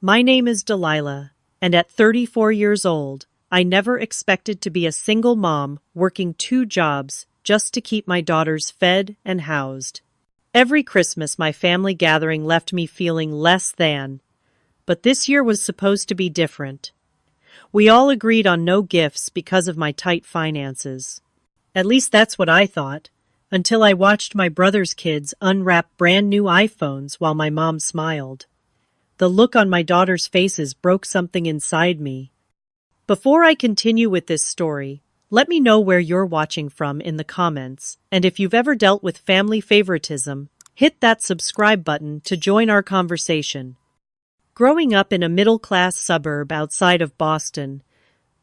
My name is Delilah, and at 34 years old, I never expected to be a single mom working two jobs just to keep my daughters fed and housed. Every Christmas, my family gathering left me feeling less than, but this year was supposed to be different. We all agreed on no gifts because of my tight finances. At least that's what I thought, until I watched my brother's kids unwrap brand new iPhones while my mom smiled. The look on my daughters' faces broke something inside me. Before I continue with this story, let me know where you're watching from in the comments, and if you've ever dealt with family favoritism, hit that subscribe button to join our conversation. Growing up in a middle-class suburb outside of Boston,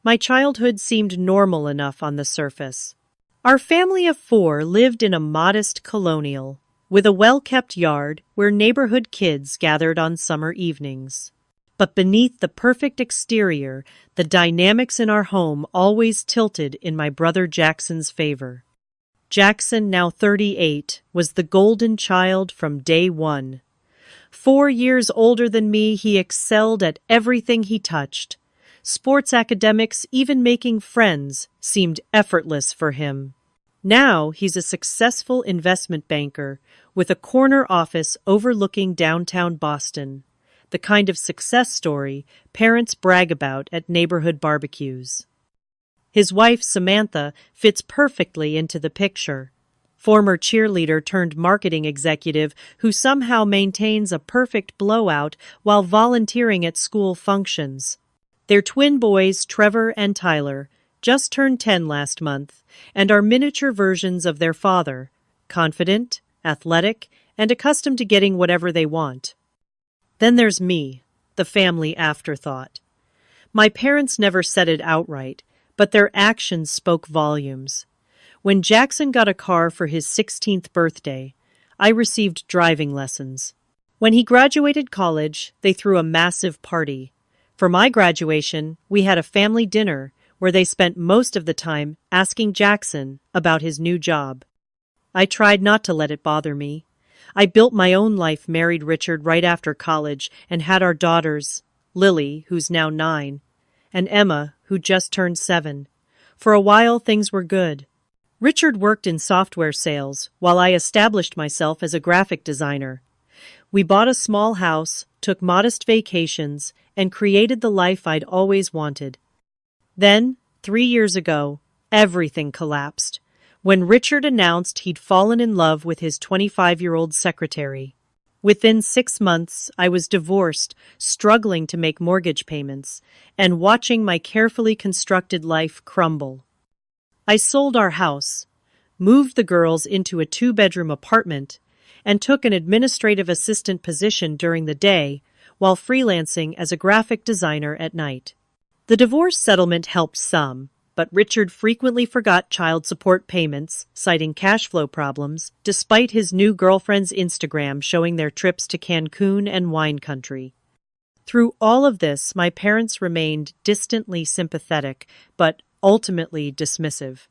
my childhood seemed normal enough on the surface. Our family of four lived in a modest colonial, with a well-kept yard where neighborhood kids gathered on summer evenings. But beneath the perfect exterior, the dynamics in our home always tilted in my brother Jackson's favor. Jackson, now 38, was the golden child from day one. 4 years older than me, he excelled at everything he touched. Sports, academics, even making friends seemed effortless for him. Now he's a successful investment banker with a corner office overlooking downtown Boston, the kind of success story parents brag about at neighborhood barbecues. His wife, Samantha, fits perfectly into the picture. Former cheerleader turned marketing executive who somehow maintains a perfect blowout while volunteering at school functions. Their twin boys, Trevor and Tyler, just turned 10 last month and are miniature versions of their father, confident, athletic, and accustomed to getting whatever they want. Then there's me, the family afterthought. My parents never said it outright, but their actions spoke volumes. When Jackson got a car for his 16th birthday, I received driving lessons. When he graduated college, they threw a massive party. For my graduation, we had a family dinner where they spent most of the time asking Jackson about his new job. I tried not to let it bother me. I built my own life, married Richard right after college, and had our daughters, Lily, who's now 9, and Emma, who just turned 7. For a while, things were good. Richard worked in software sales, while I established myself as a graphic designer. We bought a small house, took modest vacations, and created the life I'd always wanted. Then, 3 years ago, everything collapsed, when Richard announced he'd fallen in love with his 25-year-old secretary. Within 6 months, I was divorced, struggling to make mortgage payments, and watching my carefully constructed life crumble. I sold our house, moved the girls into a 2-bedroom apartment, and took an administrative assistant position during the day while freelancing as a graphic designer at night. The divorce settlement helped some, but Richard frequently forgot child support payments, citing cash flow problems, despite his new girlfriend's Instagram showing their trips to Cancun and wine country. Through all of this, my parents remained distantly sympathetic, but ultimately dismissive.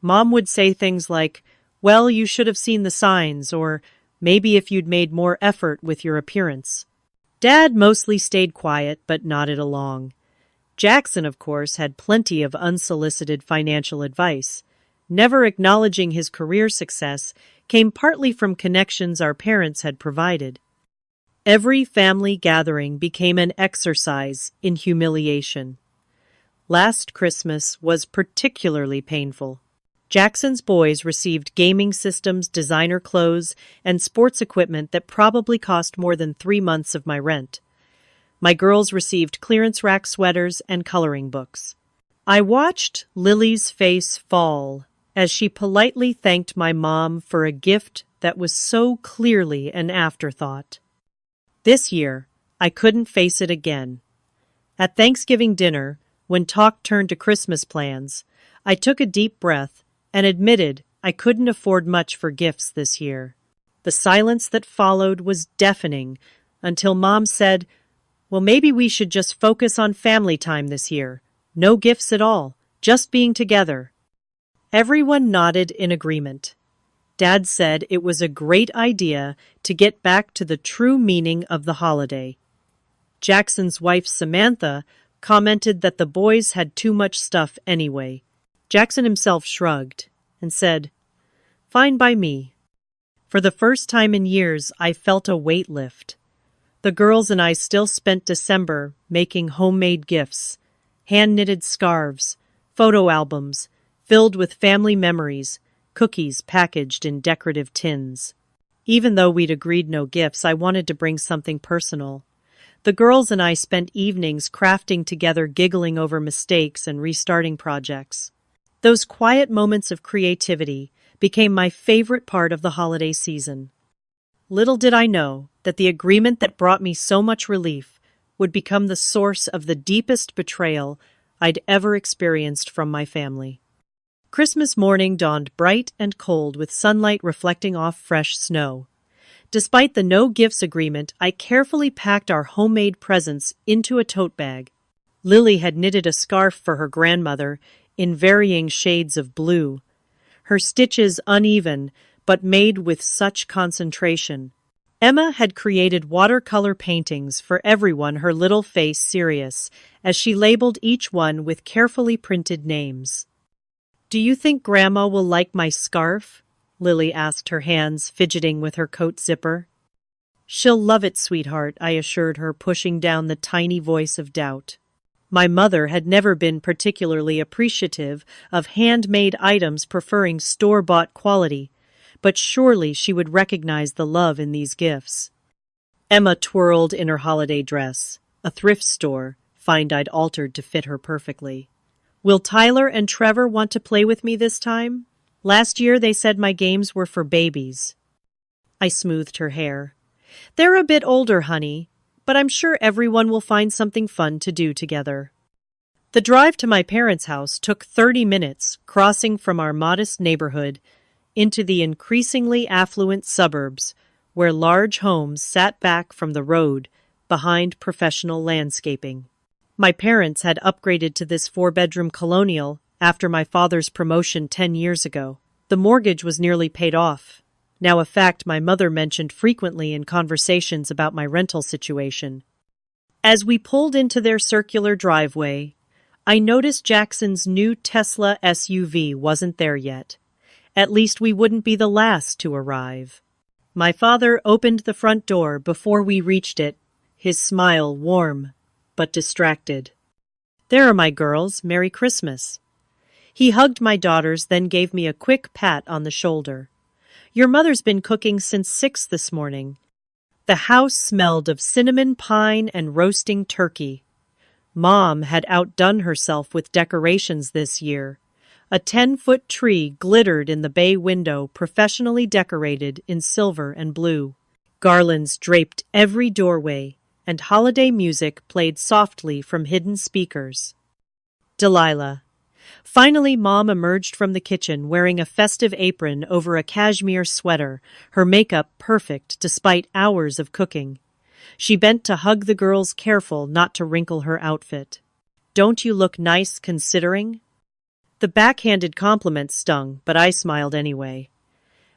Mom would say things like, "Well, you should have seen the signs," or "Maybe if you'd made more effort with your appearance." Dad mostly stayed quiet but nodded along. Jackson, of course, had plenty of unsolicited financial advice. Never acknowledging his career success came partly from connections our parents had provided. Every family gathering became an exercise in humiliation. Last Christmas was particularly painful. Jackson's boys received gaming systems, designer clothes, and sports equipment that probably cost more than 3 months of my rent. My girls received clearance rack sweaters and coloring books. I watched Lily's face fall as she politely thanked my mom for a gift that was so clearly an afterthought. This year, I couldn't face it again. At Thanksgiving dinner, when talk turned to Christmas plans, I took a deep breath and admitted I couldn't afford much for gifts this year. The silence that followed was deafening until Mom said, "Well, maybe we should just focus on family time this year. No gifts at all, just being together." Everyone nodded in agreement. Dad said it was a great idea to get back to the true meaning of the holiday. Jackson's wife, Samantha, commented that the boys had too much stuff anyway. Jackson himself shrugged and said, "Fine by me." For the first time in years, I felt a weight lift. The girls and I still spent December making homemade gifts, hand-knitted scarves, photo albums, filled with family memories, cookies packaged in decorative tins. Even though we'd agreed no gifts, I wanted to bring something personal. The girls and I spent evenings crafting together, giggling over mistakes and restarting projects. Those quiet moments of creativity became my favorite part of the holiday season. Little did I know that the agreement that brought me so much relief would become the source of the deepest betrayal I'd ever experienced from my family. Christmas morning dawned bright and cold with sunlight reflecting off fresh snow. Despite the no gifts agreement, I carefully packed our homemade presents into a tote bag. Lily had knitted a scarf for her grandmother in varying shades of blue, her stitches uneven but made with such concentration. Emma had created watercolor paintings for everyone, her little face serious, as she labeled each one with carefully printed names. "Do you think Grandma will like my scarf?" Lily asked, her hands fidgeting with her coat zipper. "She'll love it, sweetheart," I assured her, pushing down the tiny voice of doubt. My mother had never been particularly appreciative of handmade items, preferring store-bought quality, but surely she would recognize the love in these gifts. Emma twirled in her holiday dress, a thrift store find I'd altered to fit her perfectly. "Will Tyler and Trevor want to play with me this time? Last year they said my games were for babies." I smoothed her hair. "They're a bit older, honey, but I'm sure everyone will find something fun to do together." The drive to my parents' house took 30 minutes, crossing from our modest neighborhood into the increasingly affluent suburbs, where large homes sat back from the road behind professional landscaping. My parents had upgraded to this 4-bedroom colonial after my father's promotion 10 years ago. The mortgage was nearly paid off, now a fact my mother mentioned frequently in conversations about my rental situation. As we pulled into their circular driveway, I noticed Jackson's new Tesla SUV wasn't there yet. At least we wouldn't be the last to arrive. My father opened the front door before we reached it, his smile warm but distracted. "There are my girls. Merry Christmas." He hugged my daughters, then gave me a quick pat on the shoulder. "Your mother's been cooking since 6 this morning." The house smelled of cinnamon pine and roasting turkey. Mom had outdone herself with decorations this year. A 10-foot tree glittered in the bay window, professionally decorated in silver and blue. Garlands draped every doorway, and holiday music played softly from hidden speakers. Delilah. Finally, Mom emerged from the kitchen wearing a festive apron over a cashmere sweater, her makeup perfect despite hours of cooking. She bent to hug the girls, careful not to wrinkle her outfit. "Don't you look nice considering?" The backhanded compliment stung, but I smiled anyway.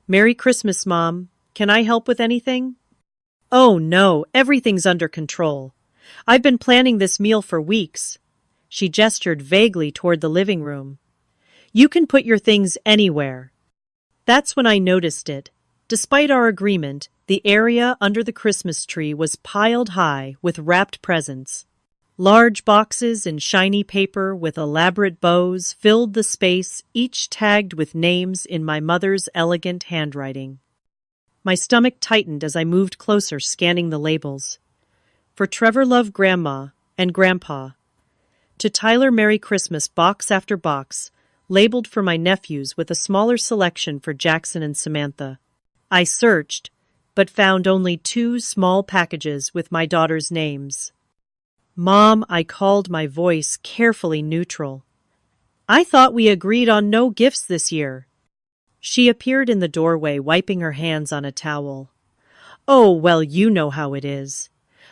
"Merry Christmas, Mom. Can I help with anything?" "Oh, no, everything's under control. I've been planning this meal for weeks." She gestured vaguely toward the living room. "You can put your things anywhere." That's when I noticed it. Despite our agreement, the area under the Christmas tree was piled high with wrapped presents. Large boxes in shiny paper with elaborate bows filled the space, each tagged with names in my mother's elegant handwriting. My stomach tightened as I moved closer, scanning the labels. For Trevor, love Grandma and Grandpa. To Tyler, Merry Christmas, box after box, labeled for my nephews with a smaller selection for Jackson and Samantha. I searched, but found only 2 small packages with my daughters' names. "Mom," I called, my voice carefully neutral. "I thought we agreed on no gifts this year." She appeared in the doorway, wiping her hands on a towel. "Oh, well, you know how it is.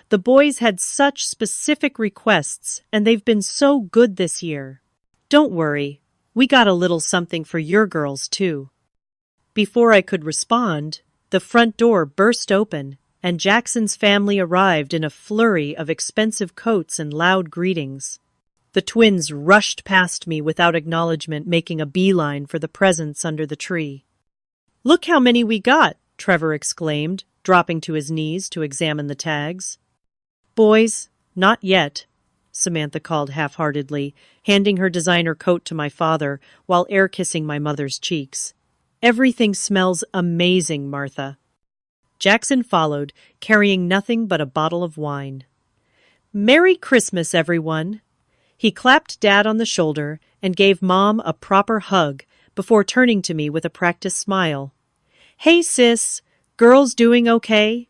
The boys had such specific requests, and they've been so good this year. Don't worry, we got a little something for your girls, too." Before I could respond, the front door burst open, and Jackson's family arrived in a flurry of expensive coats and loud greetings. The twins rushed past me without acknowledgement, making a beeline for the presents under the tree. "Look how many we got!" Trevor exclaimed, dropping to his knees to examine the tags. "Boys, not yet," Samantha called half-heartedly, handing her designer coat to my father while air-kissing my mother's cheeks. "Everything smells amazing, Martha." Jackson followed, carrying nothing but a bottle of wine. "Merry Christmas, everyone!" He clapped Dad on the shoulder and gave Mom a proper hug before turning to me with a practiced smile. "Hey, sis, girls doing okay?"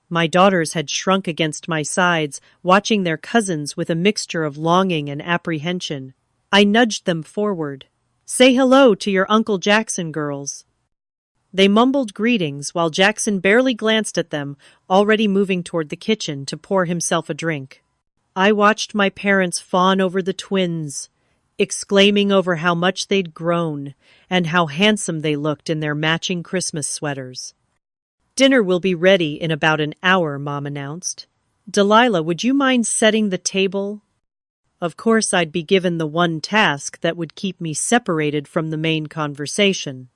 My daughters had shrunk against my sides, watching their cousins with a mixture of longing and apprehension. I nudged them forward. "Say hello to your Uncle Jackson, girls." They mumbled greetings while Jackson barely glanced at them, already moving toward the kitchen to pour himself a drink. I watched my parents fawn over the twins, exclaiming over how much they'd grown and how handsome they looked in their matching Christmas sweaters. "Dinner will be ready in about an hour," Mom announced. "Delilah, would you mind setting the table?" Of course, I'd be given the one task that would keep me separated from the main conversation.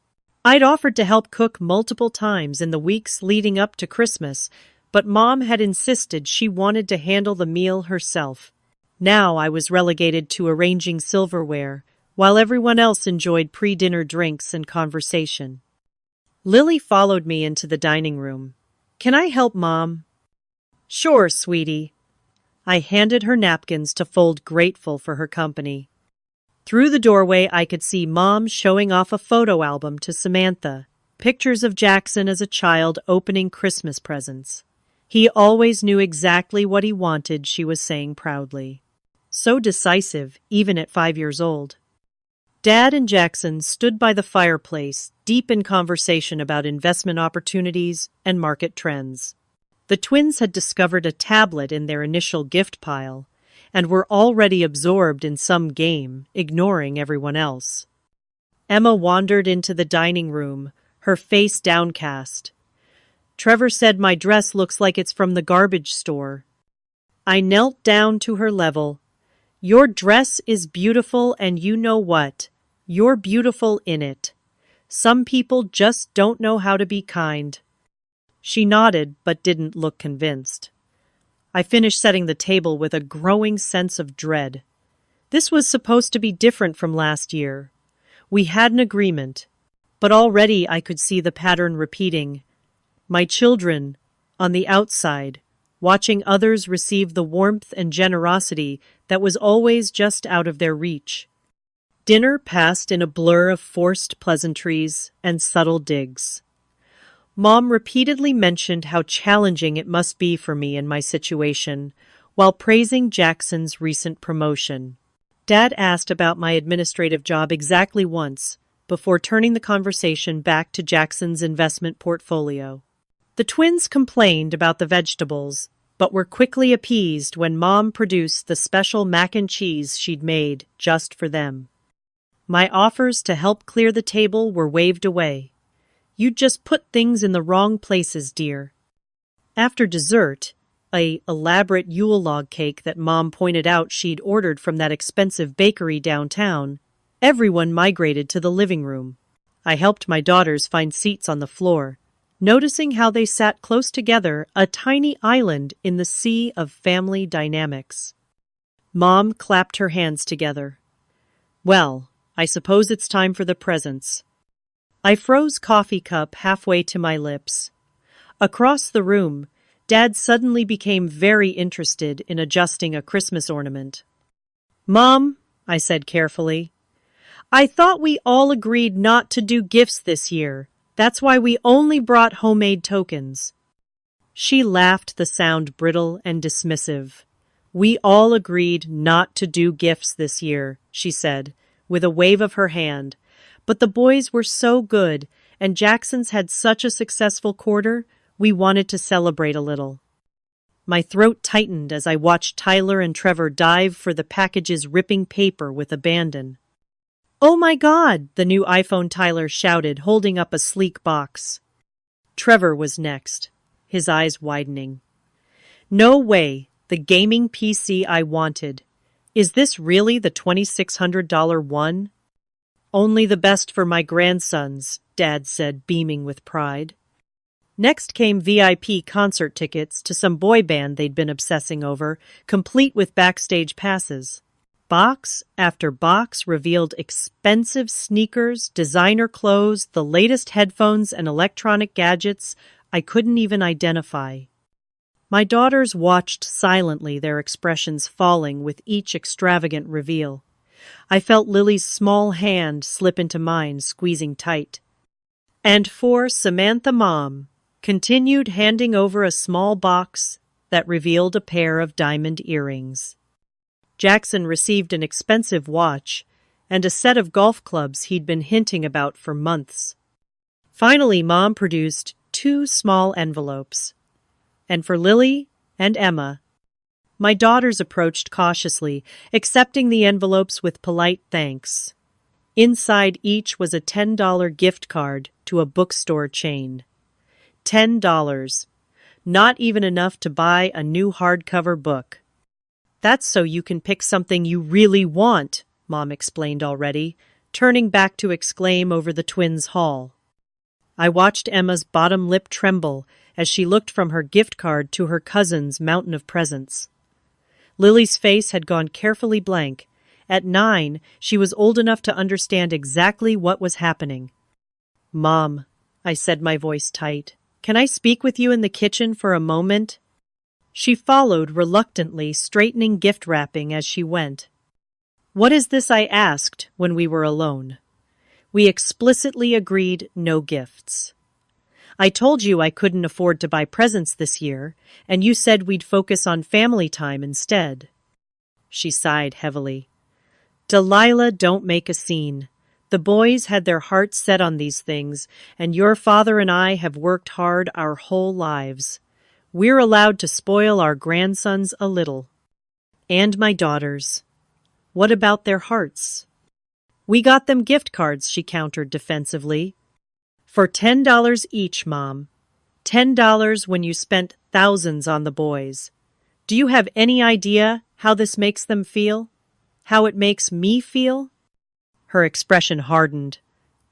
I'd offered to help cook multiple times in the weeks leading up to Christmas, but Mom had insisted she wanted to handle the meal herself. Now I was relegated to arranging silverware, while everyone else enjoyed pre-dinner drinks and conversation. Lily followed me into the dining room. "Can I help, Mom?" "Sure, sweetie." I handed her napkins to fold, grateful for her company. Through the doorway, I could see Mom showing off a photo album to Samantha, pictures of Jackson as a child opening Christmas presents. "He always knew exactly what he wanted," she was saying proudly. So decisive, even at 5 years old. Dad and Jackson stood by the fireplace, deep in conversation about investment opportunities and market trends. The twins had discovered a tablet in their initial gift pile and were already absorbed in some game, ignoring everyone else. Emma wandered into the dining room, her face downcast. "Trevor said my dress looks like it's from the garbage store." I knelt down to her level. "Your dress is beautiful, and you know what? You're beautiful in it. Some people just don't know how to be kind." She nodded, but didn't look convinced. I finished setting the table with a growing sense of dread. This was supposed to be different from last year. We had an agreement, but already I could see the pattern repeating. My children, on the outside, watching others receive the warmth and generosity that was always just out of their reach. Dinner passed in a blur of forced pleasantries and subtle digs. Mom repeatedly mentioned how challenging it must be for me in my situation, while praising Jackson's recent promotion. Dad asked about my administrative job exactly once, before turning the conversation back to Jackson's investment portfolio. The twins complained about the vegetables, but were quickly appeased when Mom produced the special mac and cheese she'd made just for them. My offers to help clear the table were waved away. "You just put things in the wrong places, dear." After dessert, an elaborate Yule log cake that Mom pointed out she'd ordered from that expensive bakery downtown, everyone migrated to the living room. I helped my daughters find seats on the floor, noticing how they sat close together, a tiny island in the sea of family dynamics. Mom clapped her hands together. "Well, I suppose it's time for the presents." I froze coffee cup halfway to my lips. Across the room, Dad suddenly became very interested in adjusting a Christmas ornament. "Mom," I said carefully, "I thought we all agreed not to do gifts this year. That's why we only brought homemade tokens." She laughed, the sound brittle and dismissive. "We all agreed not to do gifts this year," she said, with a wave of her hand. "But the boys were so good, and Jackson's had such a successful quarter, we wanted to celebrate a little." My throat tightened as I watched Tyler and Trevor dive for the packages, ripping paper with abandon. "Oh my God!" the new iPhone, Tyler shouted, holding up a sleek box. Trevor was next. his eyes widening. No way, the gaming PC I wanted. Is this really the $2,600 one? Only the best for my grandsons, Dad said, beaming with pride. Next came VIP concert tickets to some boy band they'd been obsessing over, complete with backstage passes. Box after box revealed expensive sneakers, designer clothes, the latest headphones and electronic gadgets I couldn't even identify. My daughters watched silently, their expressions falling with each extravagant reveal. I felt Lily's small hand slip into mine, squeezing tight. And for Samantha Mom, continued handing over a small box that revealed a pair of diamond earrings. Jackson received an expensive watch and a set of golf clubs he'd been hinting about for months. Finally, Mom produced 2 small envelopes. And for Lily and Emma, my daughters approached cautiously, accepting the envelopes with polite thanks. Inside each was a $10 gift card to a bookstore chain. $10. Not even enough to buy a new hardcover book. That's so you can pick something you really want, Mom explained already, turning back to exclaim over the twins' haul. I watched Emma's bottom lip tremble as she looked from her gift card to her cousin's mountain of presents. Lily's face had gone carefully blank. At 9, she was old enough to understand exactly what was happening. Mom, I said, my voice tight, can I speak with you in the kitchen for a moment? She followed reluctantly, straightening gift wrapping as she went. What is this? I asked when we were alone. We explicitly agreed no gifts. I told you I couldn't afford to buy presents this year, and you said we'd focus on family time instead. She sighed heavily. Delilah, don't make a scene. The boys had their hearts set on these things, and your father and I have worked hard our whole lives. We're allowed to spoil our grandsons a little. And my daughters. What about their hearts? We got them gift cards, she countered defensively. For $10 each, Mom. $10 when you spent thousands on the boys. Do you have any idea how this makes them feel? How it makes me feel? Her expression hardened.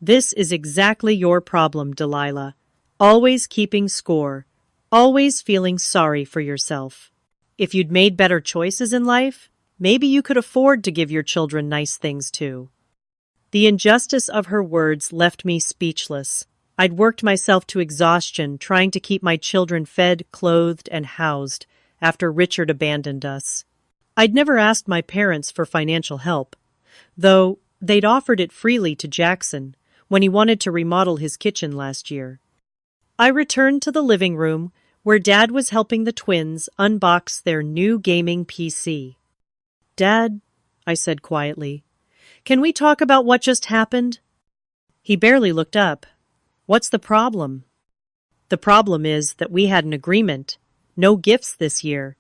This is exactly your problem, Delilah. Always keeping score. Always feeling sorry for yourself. If you'd made better choices in life, maybe you could afford to give your children nice things too. The injustice of her words left me speechless. I'd worked myself to exhaustion trying to keep my children fed, clothed, and housed after Richard abandoned us. I'd never asked my parents for financial help, though they'd offered it freely to Jackson when he wanted to remodel his kitchen last year. I returned to the living room where Dad was helping the twins unbox their new gaming PC. Dad, I said quietly, can we talk about what just happened? He barely looked up. What's the problem? The problem is that we had an agreement. No gifts this year.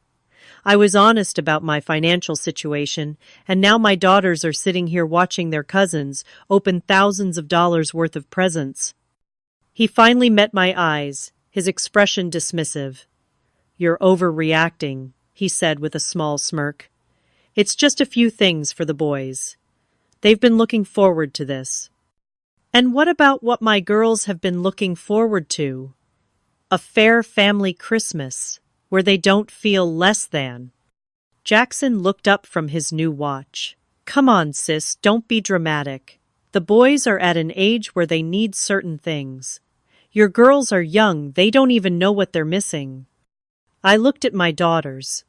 I was honest about my financial situation, and now my daughters are sitting here watching their cousins open thousands of dollars worth of presents. He finally met my eyes, his expression dismissive. You're overreacting, he said with a small smirk. It's just a few things for the boys. They've been looking forward to this. And what about what my girls have been looking forward to? A fair family Christmas, where they don't feel less than. Jackson looked up from his new watch. Come on, sis, don't be dramatic. The boys are at an age where they need certain things. Your girls are young, they don't even know what they're missing. I looked at my daughters.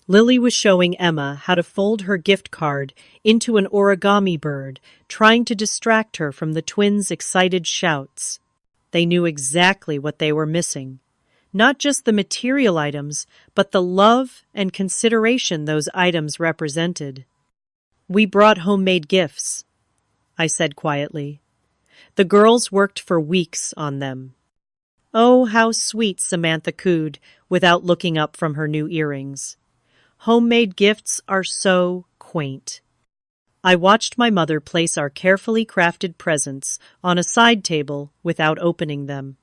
Lily was showing Emma how to fold her gift card into an origami bird, trying to distract her from the twins' excited shouts. They knew exactly what they were missing. Not just the material items, but the love and consideration those items represented. We brought homemade gifts, I said quietly. The girls worked for weeks on them. Oh, how sweet, Samantha cooed, without looking up from her new earrings. Homemade gifts are so quaint. I watched my mother place our carefully crafted presents on a side table without opening them.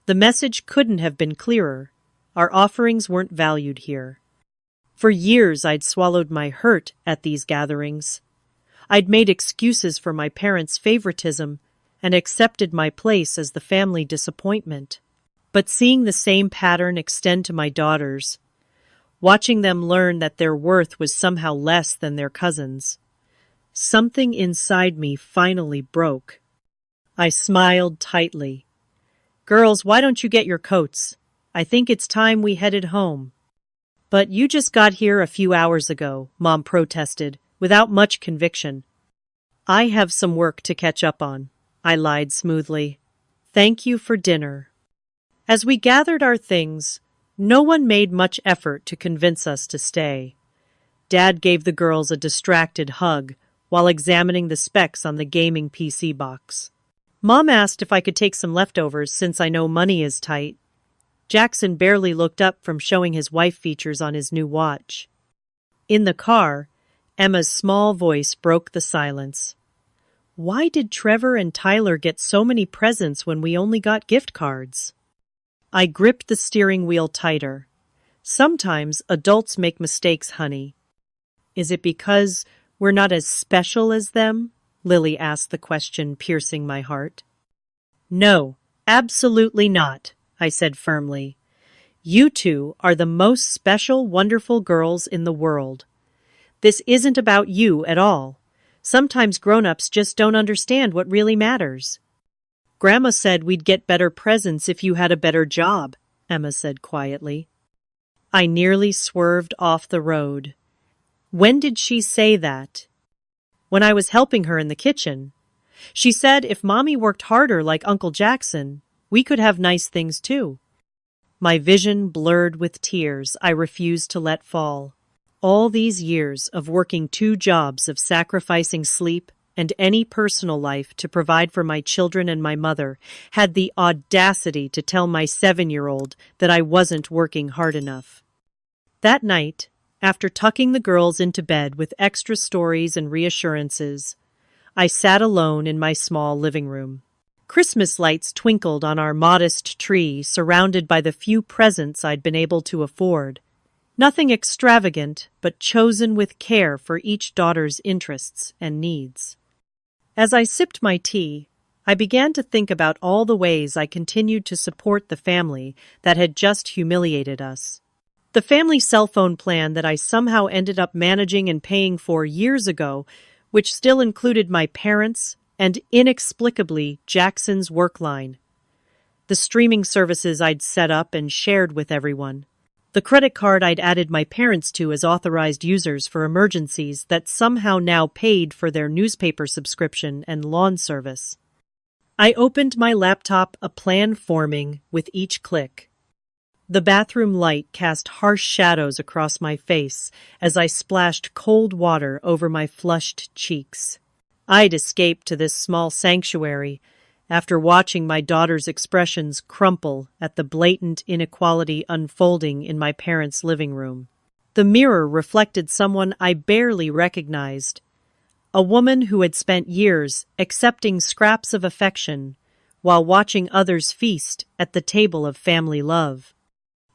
The message couldn't have been clearer. Our offerings weren't valued here. For years I'd swallowed my hurt at these gatherings. I'd made excuses for my parents' favoritism and accepted my place as the family disappointment. But seeing the same pattern extend to my daughters, watching them learn that their worth was somehow less than their cousins, something inside me finally broke. I smiled tightly. "Girls, why don't you get your coats? I think it's time we headed home." "But you just got here a few hours ago," Mom protested, without much conviction. "I have some work to catch up on," I lied smoothly. "Thank you for dinner." As we gathered our things, no one made much effort to convince us to stay. Dad gave the girls a distracted hug while examining the specs on the gaming PC box. Mom asked if I could take some leftovers since I know money is tight. Jackson barely looked up from showing his wife features on his new watch. In the car, Emma's small voice broke the silence. "Why did Trevor and Tyler get so many presents when we only got gift cards?" I gripped the steering wheel tighter. "Sometimes adults make mistakes, honey." "Is it because we're not as special as them?" Lily asked the question, piercing my heart. "No, absolutely not," I said firmly. "You two are the most special, wonderful girls in the world. This isn't about you at all. Sometimes grown-ups just don't understand what really matters." "Grandma said we'd get better presents if you had a better job," Emma said quietly. I nearly swerved off the road. When did she say that? When I was helping her in the kitchen. She said if Mommy worked harder like Uncle Jackson, we could have nice things too. My vision blurred with tears I refused to let fall. All these years of working 2 jobs, of sacrificing sleep and any personal life to provide for my children and my mother, had the audacity to tell my 7-year-old that I wasn't working hard enough. That night, after tucking the girls into bed with extra stories and reassurances, I sat alone in my small living room. Christmas lights twinkled on our modest tree, surrounded by the few presents I'd been able to afford. Nothing extravagant, but chosen with care for each daughter's interests and needs. As I sipped my tea, I began to think about all the ways I continued to support the family that had just humiliated us. The family cell phone plan that I somehow ended up managing and paying for years ago, which still included my parents' and inexplicably Jackson's work line. The streaming services I'd set up and shared with everyone. The credit card I'd added my parents to as authorized users for emergencies that somehow now paid for their newspaper subscription and lawn service. I opened my laptop, a plan forming with each click. The bathroom light cast harsh shadows across my face as I splashed cold water over my flushed cheeks. I'd escaped to this small sanctuary after watching my daughter's expressions crumple at the blatant inequality unfolding in my parents' living room. The mirror reflected someone I barely recognized, a woman who had spent years accepting scraps of affection while watching others feast at the table of family love.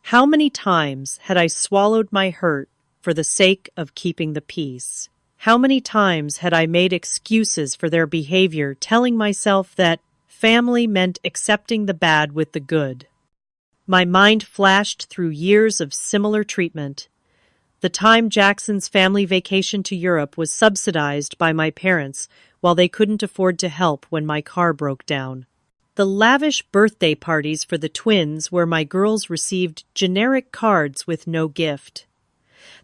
How many times had I swallowed my hurt for the sake of keeping the peace? How many times had I made excuses for their behavior, telling myself that family meant accepting the bad with the good? My mind flashed through years of similar treatment. The time Jackson's family vacation to Europe was subsidized by my parents while they couldn't afford to help when my car broke down. The lavish birthday parties for the twins where my girls received generic cards with no gift.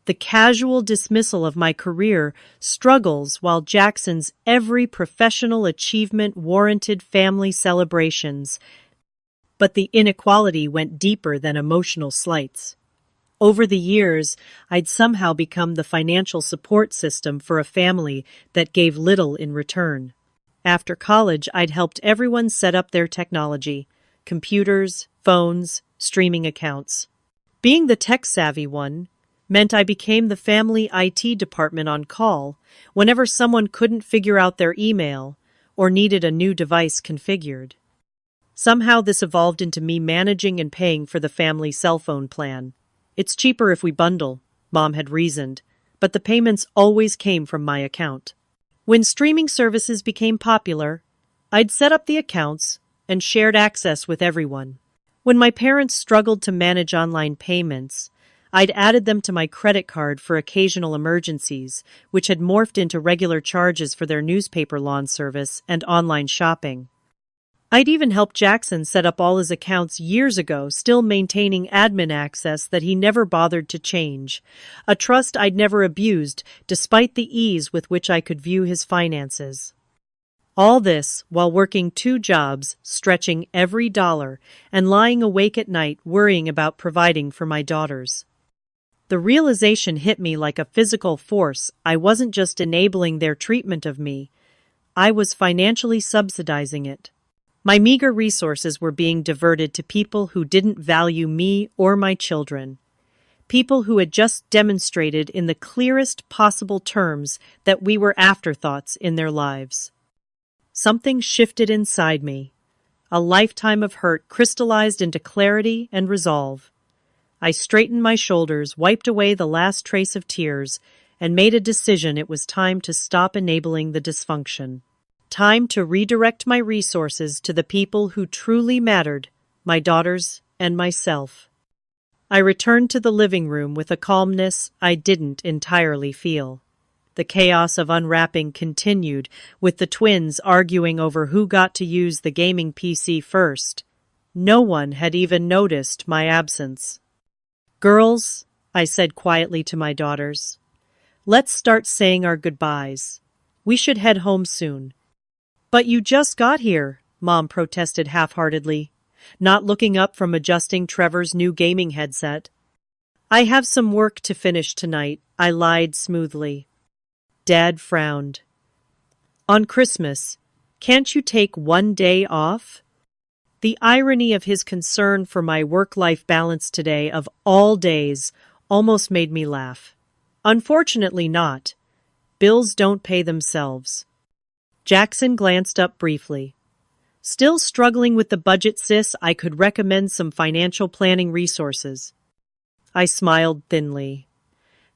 The casual dismissal of my career struggles while Jackson's every professional achievement warranted family celebrations. But the inequality went deeper than emotional slights. Over the years, I'd somehow become the financial support system for a family that gave little in return. After college, I'd helped everyone set up their technology, computers, phones, streaming accounts. Being the tech-savvy one meant I became the family IT department on call whenever someone couldn't figure out their email or needed a new device configured. Somehow this evolved into me managing and paying for the family cell phone plan. It's cheaper if we bundle, Mom had reasoned, but the payments always came from my account. When streaming services became popular, I'd set up the accounts and shared access with everyone. When my parents struggled to manage online payments, I'd added them to my credit card for occasional emergencies, which had morphed into regular charges for their newspaper lawn service and online shopping. I'd even helped Jackson set up all his accounts years ago, still maintaining admin access that he never bothered to change, a trust I'd never abused despite the ease with which I could view his finances. All this while working 2 jobs, stretching every dollar, and lying awake at night worrying about providing for my daughters. The realization hit me like a physical force. I wasn't just enabling their treatment of me, I was financially subsidizing it. My meager resources were being diverted to people who didn't value me or my children. People who had just demonstrated in the clearest possible terms that we were afterthoughts in their lives. Something shifted inside me. A lifetime of hurt crystallized into clarity and resolve. I straightened my shoulders, wiped away the last trace of tears, and made a decision it was time to stop enabling the dysfunction. Time to redirect my resources to the people who truly mattered, my daughters and myself. I returned to the living room with a calmness I didn't entirely feel. The chaos of unwrapping continued, with the twins arguing over who got to use the gaming PC first. No one had even noticed my absence. "Girls," I said quietly to my daughters, "let's start saying our goodbyes. We should head home soon." "But you just got here," Mom protested half-heartedly, not looking up from adjusting Trevor's new gaming headset. "I have some work to finish tonight," I lied smoothly. Dad frowned. "On Christmas, can't you take 1 day off?" The irony of his concern for my work-life balance today, of all days, almost made me laugh. Unfortunately not. Bills don't pay themselves. Jackson glanced up briefly. "Still struggling with the budget, sis? I could recommend some financial planning resources." I smiled thinly.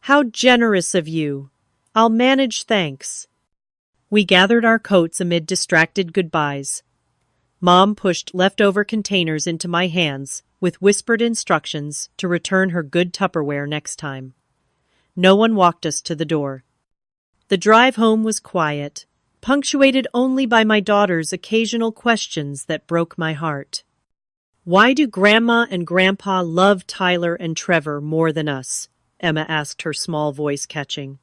"How generous of you. I'll manage, thanks." We gathered our coats amid distracted goodbyes. Mom pushed leftover containers into my hands with whispered instructions to return her good Tupperware next time. No one walked us to the door. The drive home was quiet, punctuated only by my daughter's occasional questions that broke my heart. "Why do Grandma and Grandpa love Tyler and Trevor more than us?" Emma asked, her small voice catching.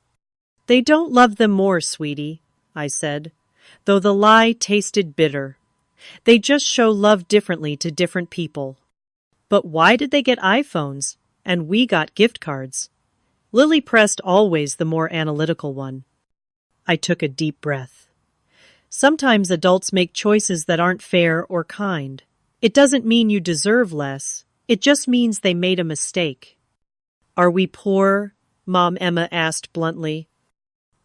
"They don't love them more, sweetie," I said, though the lie tasted bitter. "They just show love differently to different people." "But why did they get iPhones, and we got gift cards?" Lily pressed, always the more analytical one. I took a deep breath. Sometimes adults make choices that aren't fair or kind. It doesn't mean you deserve less. It just means they made a mistake. "Are we poor?" Emma asked bluntly.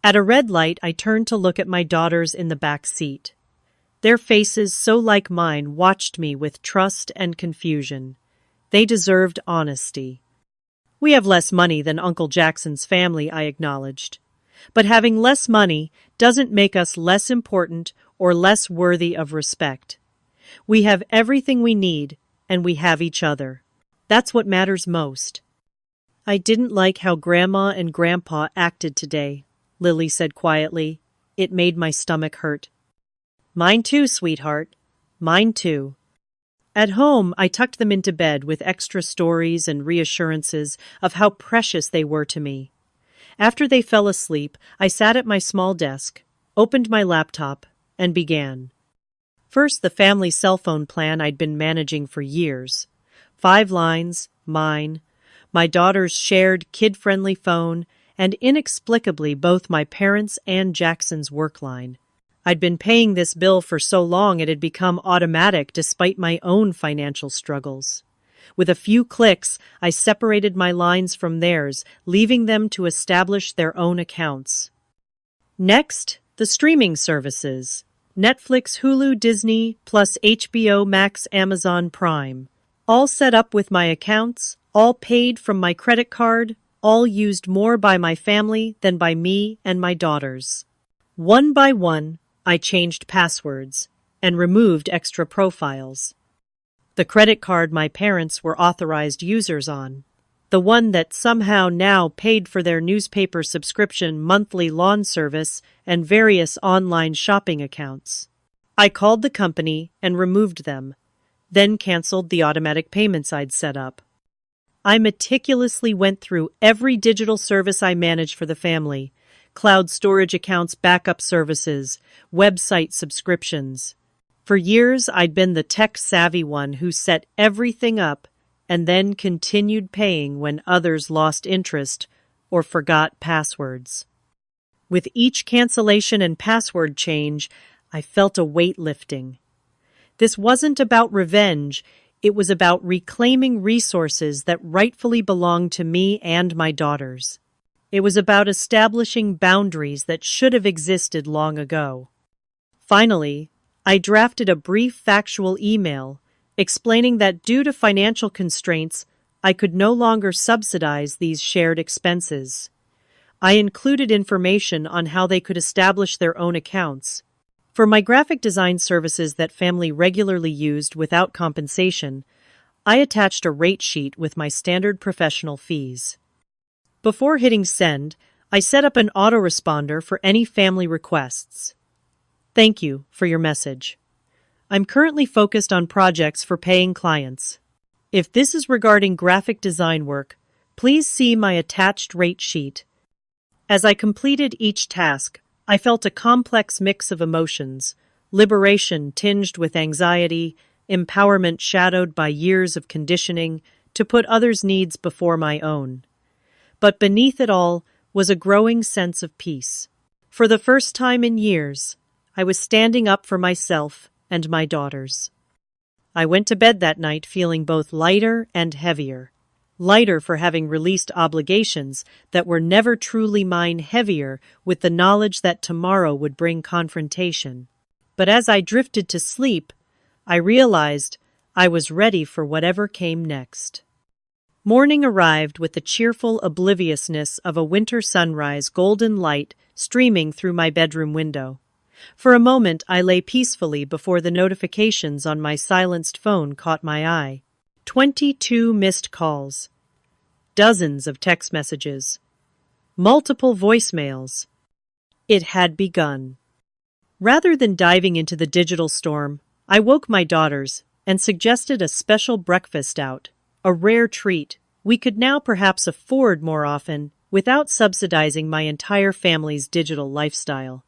At a red light, I turned to look at my daughters in the back seat. Their faces, so like mine, watched me with trust and confusion. They deserved honesty. "We have less money than Uncle Jackson's family," I acknowledged. "But having less money doesn't make us less important or less worthy of respect. We have everything we need, and we have each other. That's what matters most." "I didn't like how Grandma and Grandpa acted today," Lily said quietly. It made my stomach hurt. "Mine too, sweetheart. Mine too." At home, I tucked them into bed with extra stories and reassurances of how precious they were to me. After they fell asleep, I sat at my small desk, opened my laptop, and began. First, the family cell phone plan I'd been managing for years. 5 lines, mine, my daughter's shared kid-friendly phone, and inexplicably both my parents' and Jackson's work line. I'd been paying this bill for so long it had become automatic despite my own financial struggles. With a few clicks, I separated my lines from theirs, leaving them to establish their own accounts. Next, the streaming services. Netflix, Hulu, Disney, plus HBO Max, Amazon Prime. All set up with my accounts, all paid from my credit card, all used more by my family than by me and my daughters. One by one, I changed passwords and removed extra profiles. The credit card my parents were authorized users on. The one that somehow now paid for their newspaper subscription, monthly lawn service, and various online shopping accounts. I called the company and removed them, then canceled the automatic payments I'd set up. I meticulously went through every digital service I managed for the family: cloud storage accounts, backup services, website subscriptions. For years, I'd been the tech-savvy one who set everything up and then continued paying when others lost interest or forgot passwords. With each cancellation and password change, I felt a weight lifting. This wasn't about revenge, it was about reclaiming resources that rightfully belonged to me and my daughters. It was about establishing boundaries that should have existed long ago. Finally, I drafted a brief factual email explaining that due to financial constraints, I could no longer subsidize these shared expenses. I included information on how they could establish their own accounts. For my graphic design services that family regularly used without compensation, I attached a rate sheet with my standard professional fees. Before hitting send, I set up an autoresponder for any family requests. Thank you for your message. I'm currently focused on projects for paying clients. If this is regarding graphic design work, please see my attached rate sheet. As I completed each task, I felt a complex mix of emotions: liberation tinged with anxiety, empowerment shadowed by years of conditioning to put others' needs before my own. But beneath it all was a growing sense of peace. For the first time in years, I was standing up for myself and my daughters. I went to bed that night feeling both lighter and heavier. Lighter for having released obligations that were never truly mine, heavier with the knowledge that tomorrow would bring confrontation. But as I drifted to sleep, I realized I was ready for whatever came next. Morning arrived with the cheerful obliviousness of a winter sunrise, golden light streaming through my bedroom window. For a moment, I lay peacefully before the notifications on my silenced phone caught my eye. 22 missed calls, dozens of text messages, multiple voicemails. It had begun. Rather than diving into the digital storm, I woke my daughters and suggested a special breakfast out, a rare treat we could now perhaps afford more often without subsidizing my entire family's digital lifestyle.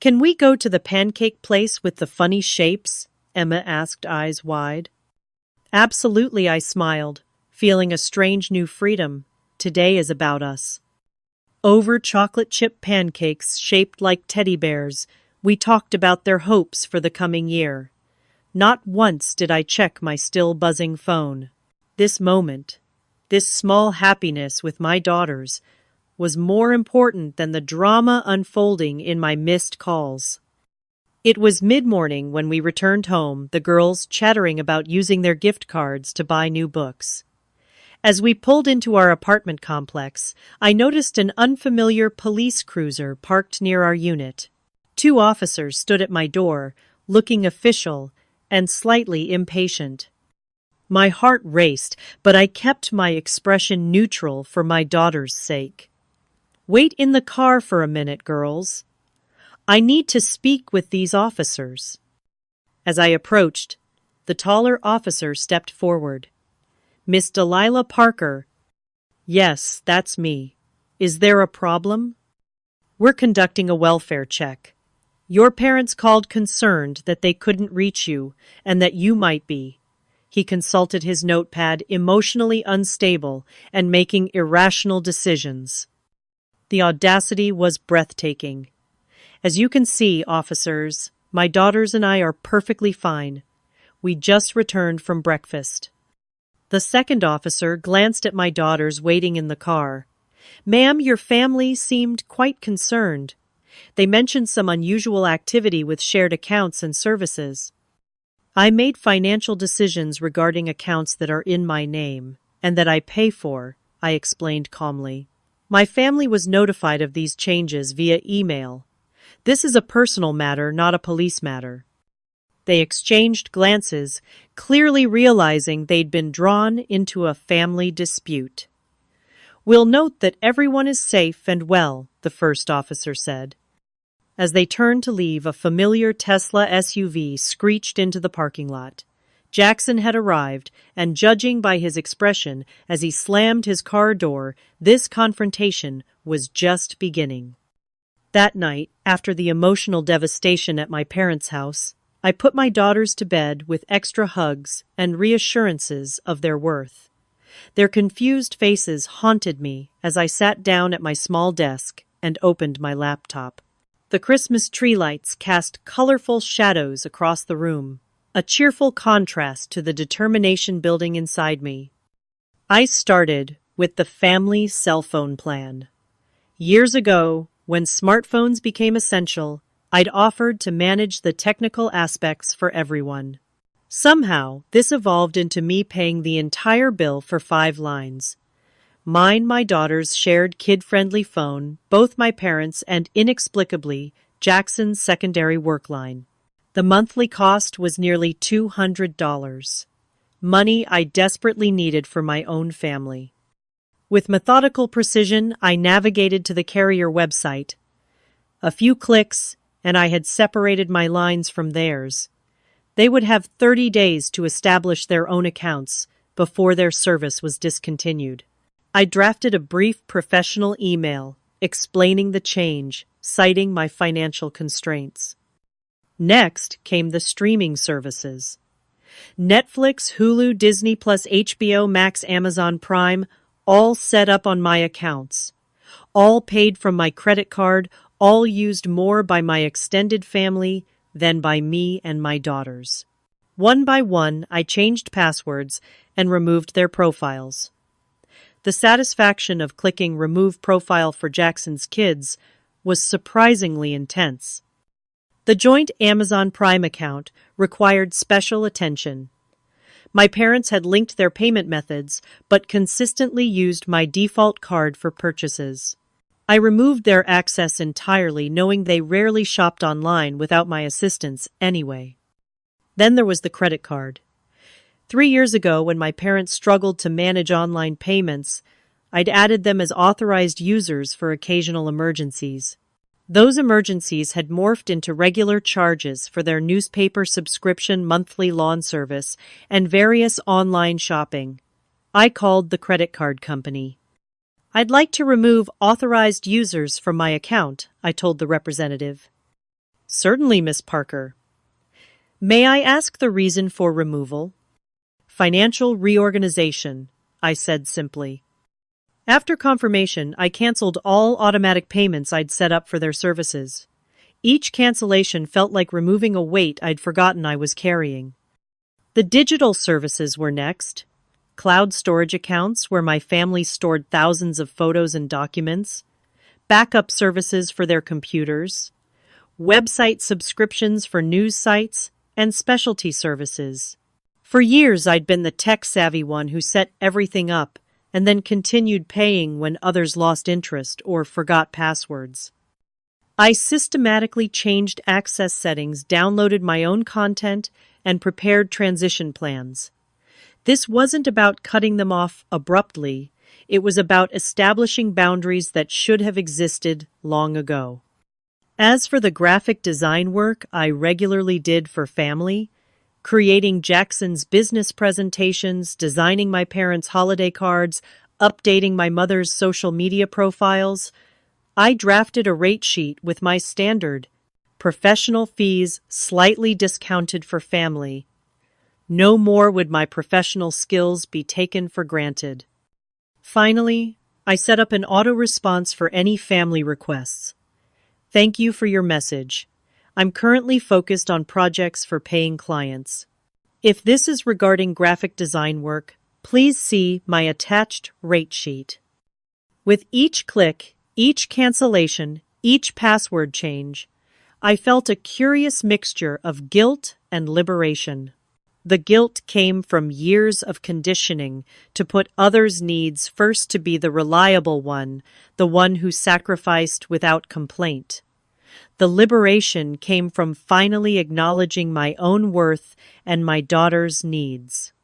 "Can we go to the pancake place with the funny shapes?" Emma asked, eyes wide. "Absolutely," I smiled, feeling a strange new freedom. Today is about us. Over chocolate chip pancakes shaped like teddy bears, we talked about their hopes for the coming year. Not once did I check my still buzzing phone. This moment, this small happiness with my daughters, was more important than the drama unfolding in my missed calls. It was mid-morning when we returned home, the girls chattering about using their gift cards to buy new books. As we pulled into our apartment complex, I noticed an unfamiliar police cruiser parked near our unit. 2 officers stood at my door, looking official and slightly impatient. My heart raced, but I kept my expression neutral for my daughter's sake. "Wait in the car for a minute, girls. I need to speak with these officers." As I approached, the taller officer stepped forward. "Miss Delilah Parker." "Yes, that's me. Is there a problem?" "We're conducting a welfare check. Your parents called concerned that they couldn't reach you and that you might be." He consulted his notepad, emotionally unstable and making irrational decisions. The audacity was breathtaking. "As you can see, officers, my daughters and I are perfectly fine. We just returned from breakfast." The second officer glanced at my daughters waiting in the car. "Ma'am, your family seemed quite concerned. They mentioned some unusual activity with shared accounts and services. I made financial decisions regarding accounts that are in my name and that I pay for, I explained calmly. My family was notified of these changes via email. This is a personal matter, not a police matter. They exchanged glances, clearly realizing they'd been drawn into a family dispute. "We'll note that everyone is safe and well," the first officer said. As they turned to leave, a familiar Tesla SUV screeched into the parking lot. Jackson had arrived, and judging by his expression as he slammed his car door, this confrontation was just beginning. That night, after the emotional devastation at my parents' house, I put my daughters to bed with extra hugs and reassurances of their worth. Their confused faces haunted me as I sat down at my small desk and opened my laptop. The Christmas tree lights cast colorful shadows across the room, a cheerful contrast to the determination building inside me. I started with the family cell phone plan. Years ago, when smartphones became essential, I'd offered to manage the technical aspects for everyone. Somehow, this evolved into me paying the entire bill for 5 lines. Mine, my daughter's shared kid-friendly phone, both my parents' and inexplicably Jackson's secondary work line. The monthly cost was nearly $200. Money I desperately needed for my own family. With methodical precision, I navigated to the carrier website. A few clicks, and I had separated my lines from theirs. They would have 30 days to establish their own accounts before their service was discontinued. I drafted a brief professional email explaining the change, citing my financial constraints. Next came the streaming services. Netflix, Hulu, Disney+, HBO Max, Amazon Prime, all set up on my accounts. All paid from my credit card, all used more by my extended family than by me and my daughters. One by one, I changed passwords and removed their profiles. The satisfaction of clicking Remove Profile for Jackson's kids was surprisingly intense. The joint Amazon Prime account required special attention. My parents had linked their payment methods, but consistently used my default card for purchases. I removed their access entirely, knowing they rarely shopped online without my assistance anyway. Then there was the credit card. 3 years ago, when my parents struggled to manage online payments, I'd added them as authorized users for occasional emergencies. Those emergencies had morphed into regular charges for their newspaper subscription, monthly lawn service, and various online shopping. I called the credit card company. "I'd like to remove authorized users from my account," I told the representative. "Certainly, Miss Parker." "May I ask the reason for removal?" "Financial reorganization," I said simply. After confirmation, I canceled all automatic payments I'd set up for their services. Each cancellation felt like removing a weight I'd forgotten I was carrying. The digital services were next. Cloud storage accounts where my family stored thousands of photos and documents, backup services for their computers, website subscriptions for news sites, and specialty services. For years, I'd been the tech-savvy one who set everything up and then continued paying when others lost interest or forgot passwords. I systematically changed access settings, downloaded my own content, and prepared transition plans. This wasn't about cutting them off abruptly. It was about establishing boundaries that should have existed long ago. As for the graphic design work I regularly did for family, creating Jackson's business presentations, designing my parents' holiday cards, updating my mother's social media profiles, I drafted a rate sheet with my standard professional fees slightly discounted for family. No more would my professional skills be taken for granted. Finally, I set up an auto-response for any family requests. "Thank you for your message. I'm currently focused on projects for paying clients. If this is regarding graphic design work, please see my attached rate sheet." With each click, each cancellation, Each password change, I felt a curious mixture of guilt and liberation. The guilt came from years of conditioning to put others' needs first, to be the reliable one, the one who sacrificed without complaint. The liberation came from finally acknowledging my own worth and my daughter's needs.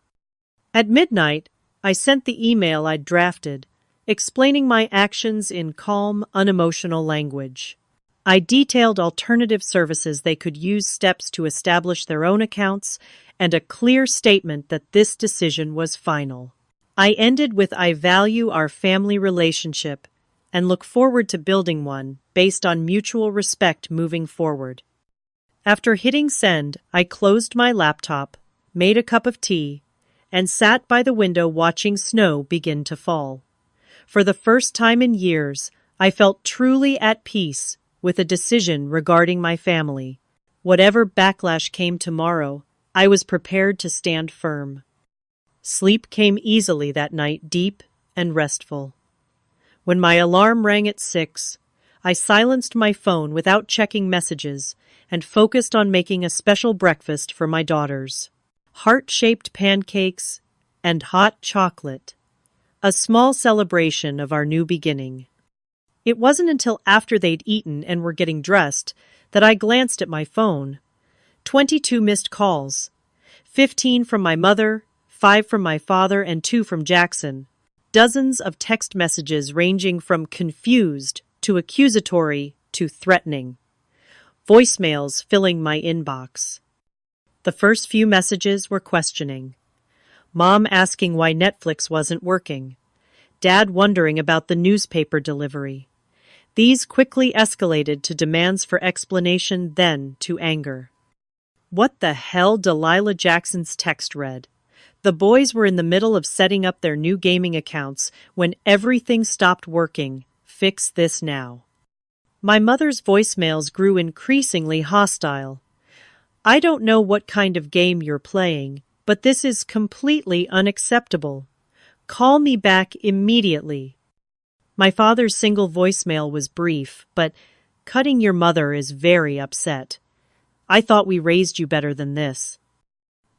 At midnight, I sent the email I'd drafted, explaining my actions in calm, unemotional language. I detailed alternative services they could use, steps to establish their own accounts, and a clear statement that this decision was final. I ended with, "I value our family relationship and look forward to building one based on mutual respect moving forward." After hitting send, I closed my laptop, made a cup of tea, and sat by the window watching snow begin to fall. For the first time in years, I felt truly at peace with a decision regarding my family. Whatever backlash came tomorrow, I was prepared to stand firm. Sleep came easily that night, deep and restful. When my alarm rang at 6, I silenced my phone without checking messages and focused on making a special breakfast for my daughters. Heart-shaped pancakes and hot chocolate. A small celebration of our new beginning. It wasn't until after they'd eaten and were getting dressed that I glanced at my phone. 22 missed calls. 15 from my mother, 5 from my father, and 2 from Jackson. Dozens of text messages ranging from confused to accusatory to threatening. Voicemails filling my inbox. The first few messages were questioning. Mom asking why Netflix wasn't working. Dad wondering about the newspaper delivery. These quickly escalated to demands for explanation, then to anger. "What the hell?" Delilah Jackson's text read. The boys were in the middle of setting up their new gaming accounts when everything stopped working. "Fix this now." My mother's voicemails grew increasingly hostile. "I don't know what kind of game you're playing, but this is completely unacceptable. Call me back immediately." My father's single voicemail was brief, but "Cutting your mother is very upset. I thought we raised you better than this."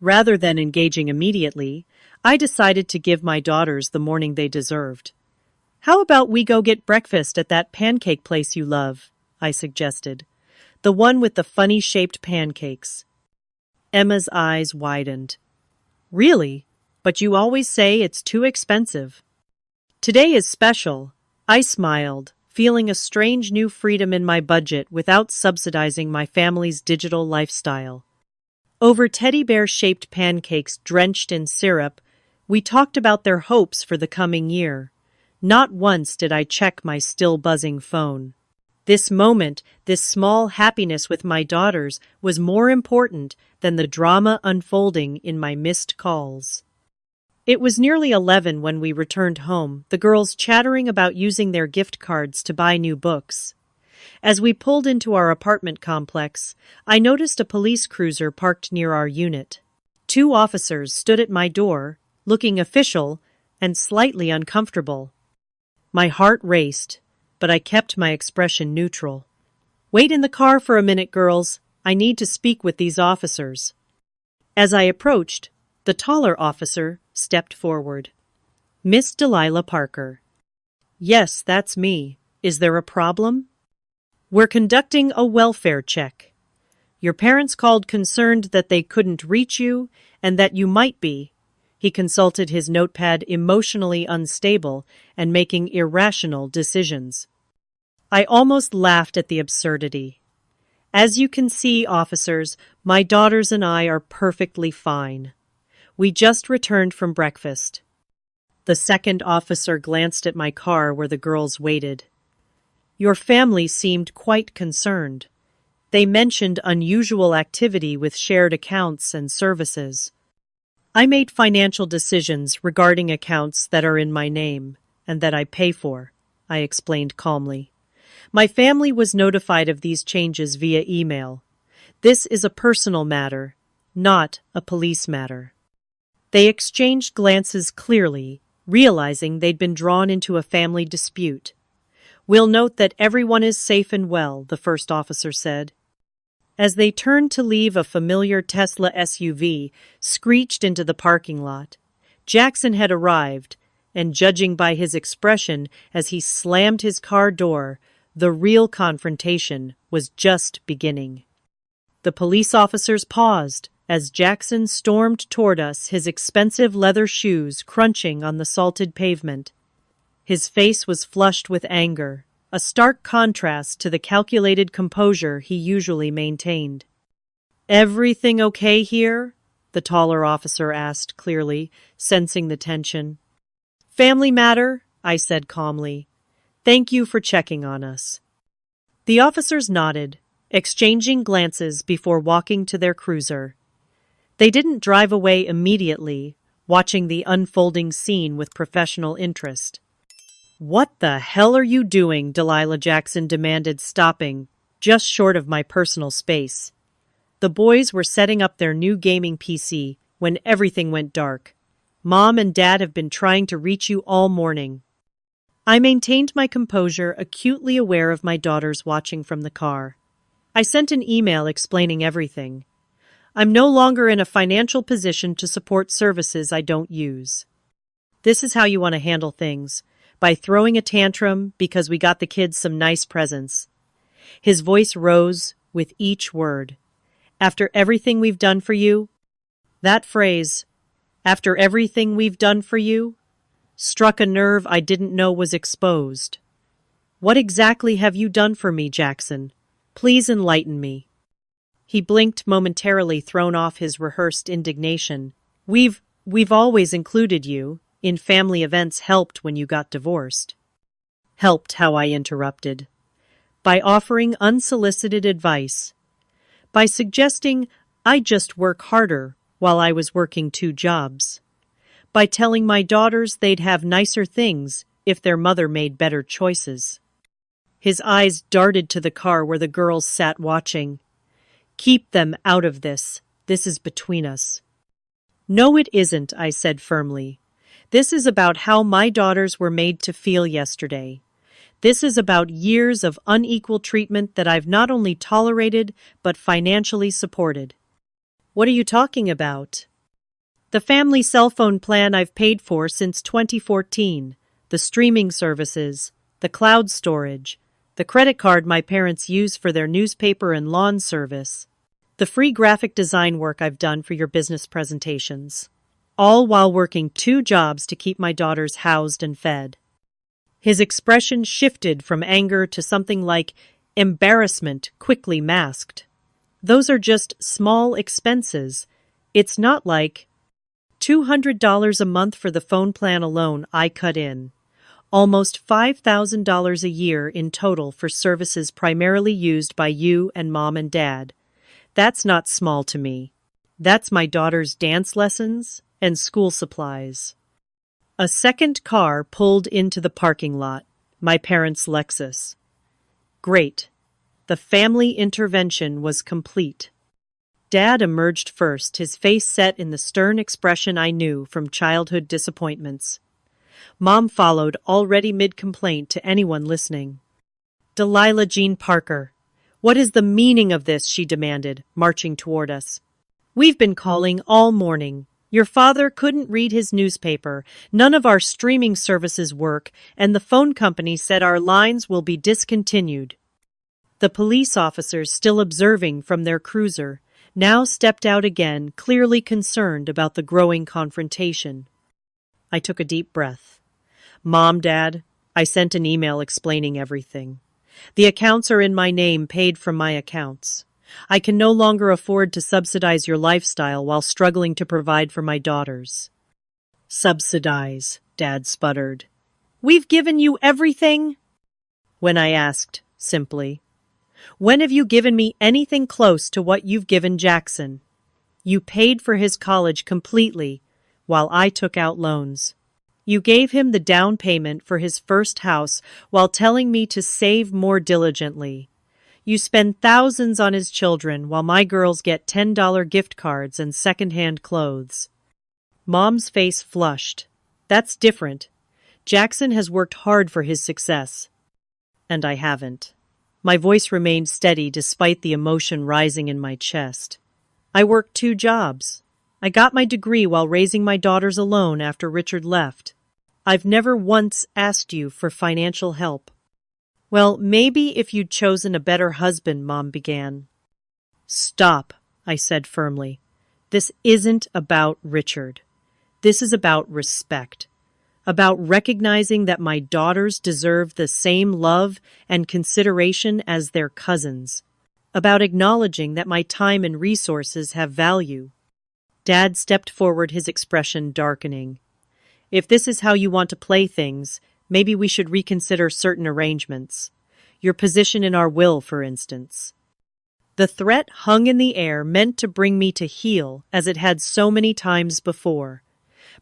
Rather than engaging immediately, I decided to give my daughters the morning they deserved. "How about we go get breakfast at that pancake place you love?" I suggested. "The one with the funny-shaped pancakes." Emma's eyes widened. "Really? But you always say it's too expensive." "Today is special." I smiled, feeling a strange new freedom in my budget without subsidizing my family's digital lifestyle. Over teddy bear-shaped pancakes drenched in syrup, we talked about their hopes for the coming year. Not once did I check my still buzzing phone. This moment, this small happiness with my daughters, was more important than the drama unfolding in my missed calls. It was nearly 11 when we returned home, the girls chattering about using their gift cards to buy new books. As we pulled into our apartment complex, I noticed a police cruiser parked near our unit. 2 officers stood at my door, looking official and slightly uncomfortable. My heart raced, but I kept my expression neutral. "Wait in the car for a minute, girls. I need to speak with these officers." As I approached, the taller officer stepped forward. "Miss Delilah Parker." "Yes, that's me. Is there a problem?" "We're conducting a welfare check. Your parents called concerned that they couldn't reach you and that you might be." He consulted his notepad, emotionally unstable and making irrational decisions. I almost laughed at the absurdity. "As you can see, officers, my daughters and I are perfectly fine. We just returned from breakfast." The second officer glanced at my car where the girls waited. "Your family seemed quite concerned. They mentioned unusual activity with shared accounts and services." "I made financial decisions regarding accounts that are in my name and that I pay for," I explained calmly. "My family was notified of these changes via email. This is a personal matter, not a police matter." They exchanged glances clearly, realizing they'd been drawn into a family dispute. We'll note that everyone is safe and well, the first officer said. As they turned to leave, a familiar Tesla SUV screeched into the parking lot. Jackson had arrived, and judging by his expression as he slammed his car door, the real confrontation was just beginning. The police officers paused as Jackson stormed toward us, his expensive leather shoes crunching on the salted pavement. His face was flushed with anger, a stark contrast to the calculated composure he usually maintained. "Everything okay here?" the taller officer asked clearly, sensing the tension. "Family matter," I said calmly. "Thank you for checking on us." The officers nodded, exchanging glances before walking to their cruiser. They didn't drive away immediately, watching the unfolding scene with professional interest. "What the hell are you doing?" Delilah Jackson demanded, stopping, just short of my personal space. The boys were setting up their new gaming PC when everything went dark. "Mom and Dad have been trying to reach you all morning." I maintained my composure, acutely aware of my daughters watching from the car. I sent an email explaining everything. "I'm no longer in a financial position to support services I don't use. This is how you want to handle things, by throwing a tantrum because we got the kids some nice presents." His voice rose with each word. "After everything we've done for you?" That phrase, "after everything we've done for you," struck a nerve I didn't know was exposed. "What exactly have you done for me, Jackson? Please enlighten me." He blinked momentarily, thrown off his rehearsed indignation. We've always included you. In family events, helped when you got divorced." "Helped how?" I interrupted. "By offering unsolicited advice. By suggesting I just work harder while I was working 2 jobs. By telling my daughters they'd have nicer things if their mother made better choices." His eyes darted to the car where the girls sat watching. "Keep them out of this. This is between us." "No, it isn't," I said firmly. "This is about how my daughters were made to feel yesterday. This is about years of unequal treatment that I've not only tolerated, but financially supported." "What are you talking about?" "The family cell phone plan I've paid for since 2014, the streaming services, the cloud storage, the credit card my parents use for their newspaper and lawn service, the free graphic design work I've done for your business presentations. All while working 2 jobs to keep my daughters housed and fed." His expression shifted from anger to something like embarrassment, quickly masked. "Those are just small expenses. It's not like $200 a month for the phone plan alone," I cut in. "Almost $5,000 a year in total for services primarily used by you and Mom and Dad. That's not small to me. That's my daughter's dance lessons and school supplies." A second car pulled into the parking lot, my parents' Lexus. Great. The family intervention was complete. Dad emerged first, his face set in the stern expression I knew from childhood disappointments. Mom followed, already mid-complaint to anyone listening. "Delilah Jean Parker, what is the meaning of this?" she demanded, marching toward us. "We've been calling all morning. Your father couldn't read his newspaper, none of our streaming services work, and the phone company said our lines will be discontinued." The police officers, still observing from their cruiser, now stepped out again, clearly concerned about the growing confrontation. I took a deep breath. "Mom, Dad," I sent an email explaining everything. "The accounts are in my name, paid from my accounts. I can no longer afford to subsidize your lifestyle while struggling to provide for my daughters." "Subsidize," Dad sputtered. "We've given you everything?" When I asked, simply, "When have you given me anything close to what you've given Jackson? You paid for his college completely, while I took out loans. You gave him the down payment for his first house while telling me to save more diligently. You spend thousands on his children while my girls get $10 gift cards and secondhand clothes." Mom's face flushed. "That's different. Jackson has worked hard for his success." and I haven't. My voice remained steady despite the emotion rising in my chest. I worked 2 jobs. I got my degree while raising my daughters alone after Richard left. I've never once asked you for financial help. Well, maybe if you'd chosen a better husband, Mom began. Stop, I said firmly. This isn't about Richard. This is about respect. About recognizing that my daughters deserve the same love and consideration as their cousins. About acknowledging that my time and resources have value. Dad stepped forward, his expression darkening. If this is how you want to play things, maybe we should reconsider certain arrangements. Your position in our will, for instance. The threat hung in the air, meant to bring me to heel, as it had so many times before.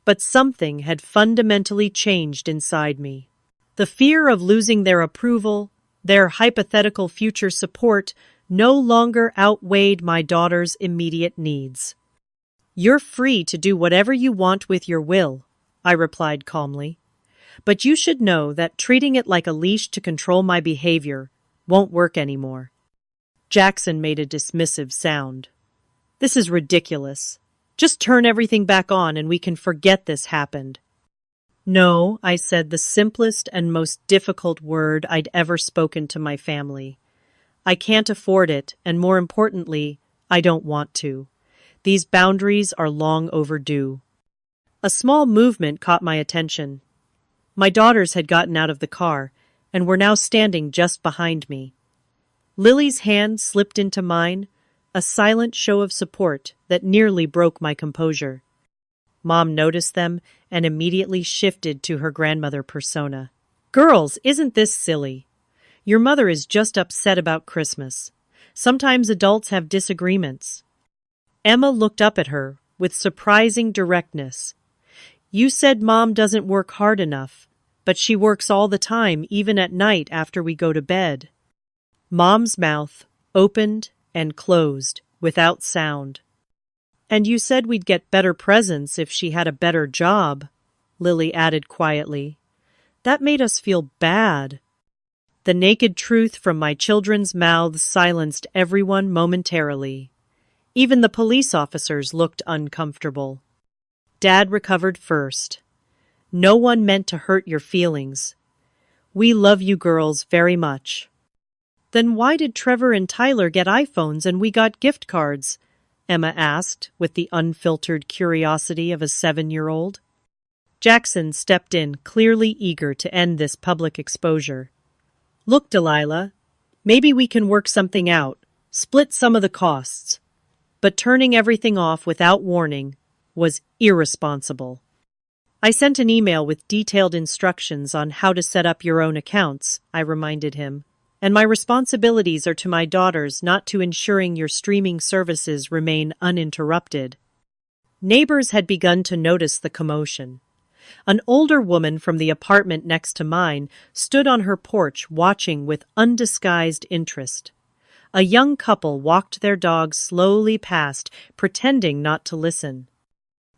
But something had fundamentally changed inside me. The fear of losing their approval, their hypothetical future support, no longer outweighed my daughter's immediate needs. You're free to do whatever you want with your will, I replied calmly. But you should know that treating it like a leash to control my behavior won't work anymore. Jackson made a dismissive sound. This is ridiculous. Just turn everything back on and we can forget this happened. No, I said, the simplest and most difficult word I'd ever spoken to my family. I can't afford it, and more importantly, I don't want to. These boundaries are long overdue. A small movement caught my attention. My daughters had gotten out of the car and were now standing just behind me. Lily's hand slipped into mine, a silent show of support that nearly broke my composure. Mom noticed them and immediately shifted to her grandmother persona. Girls, isn't this silly? Your mother is just upset about Christmas. Sometimes adults have disagreements. Emma looked up at her with surprising directness. You said Mom doesn't work hard enough, but she works all the time, even at night after we go to bed. Mom's mouth opened and closed without sound. And you said we'd get better presents if she had a better job, Lily added quietly. That made us feel bad. The naked truth from my children's mouths silenced everyone momentarily. Even the police officers looked uncomfortable. Dad recovered first. No one meant to hurt your feelings. We love you girls very much. Then why did Trevor and Tyler get iPhones and we got gift cards? Emma asked, with the unfiltered curiosity of a 7-year-old. Jackson stepped in, clearly eager to end this public exposure. Look, Delilah, maybe we can work something out, split some of the costs. But turning everything off without warning was irresponsible. I sent an email with detailed instructions on how to set up your own accounts, I reminded him. And my responsibilities are to my daughters, not to ensuring your streaming services remain uninterrupted. Neighbors had begun to notice the commotion. An older woman from the apartment next to mine stood on her porch watching with undisguised interest. A young couple walked their dogs slowly past, pretending not to listen.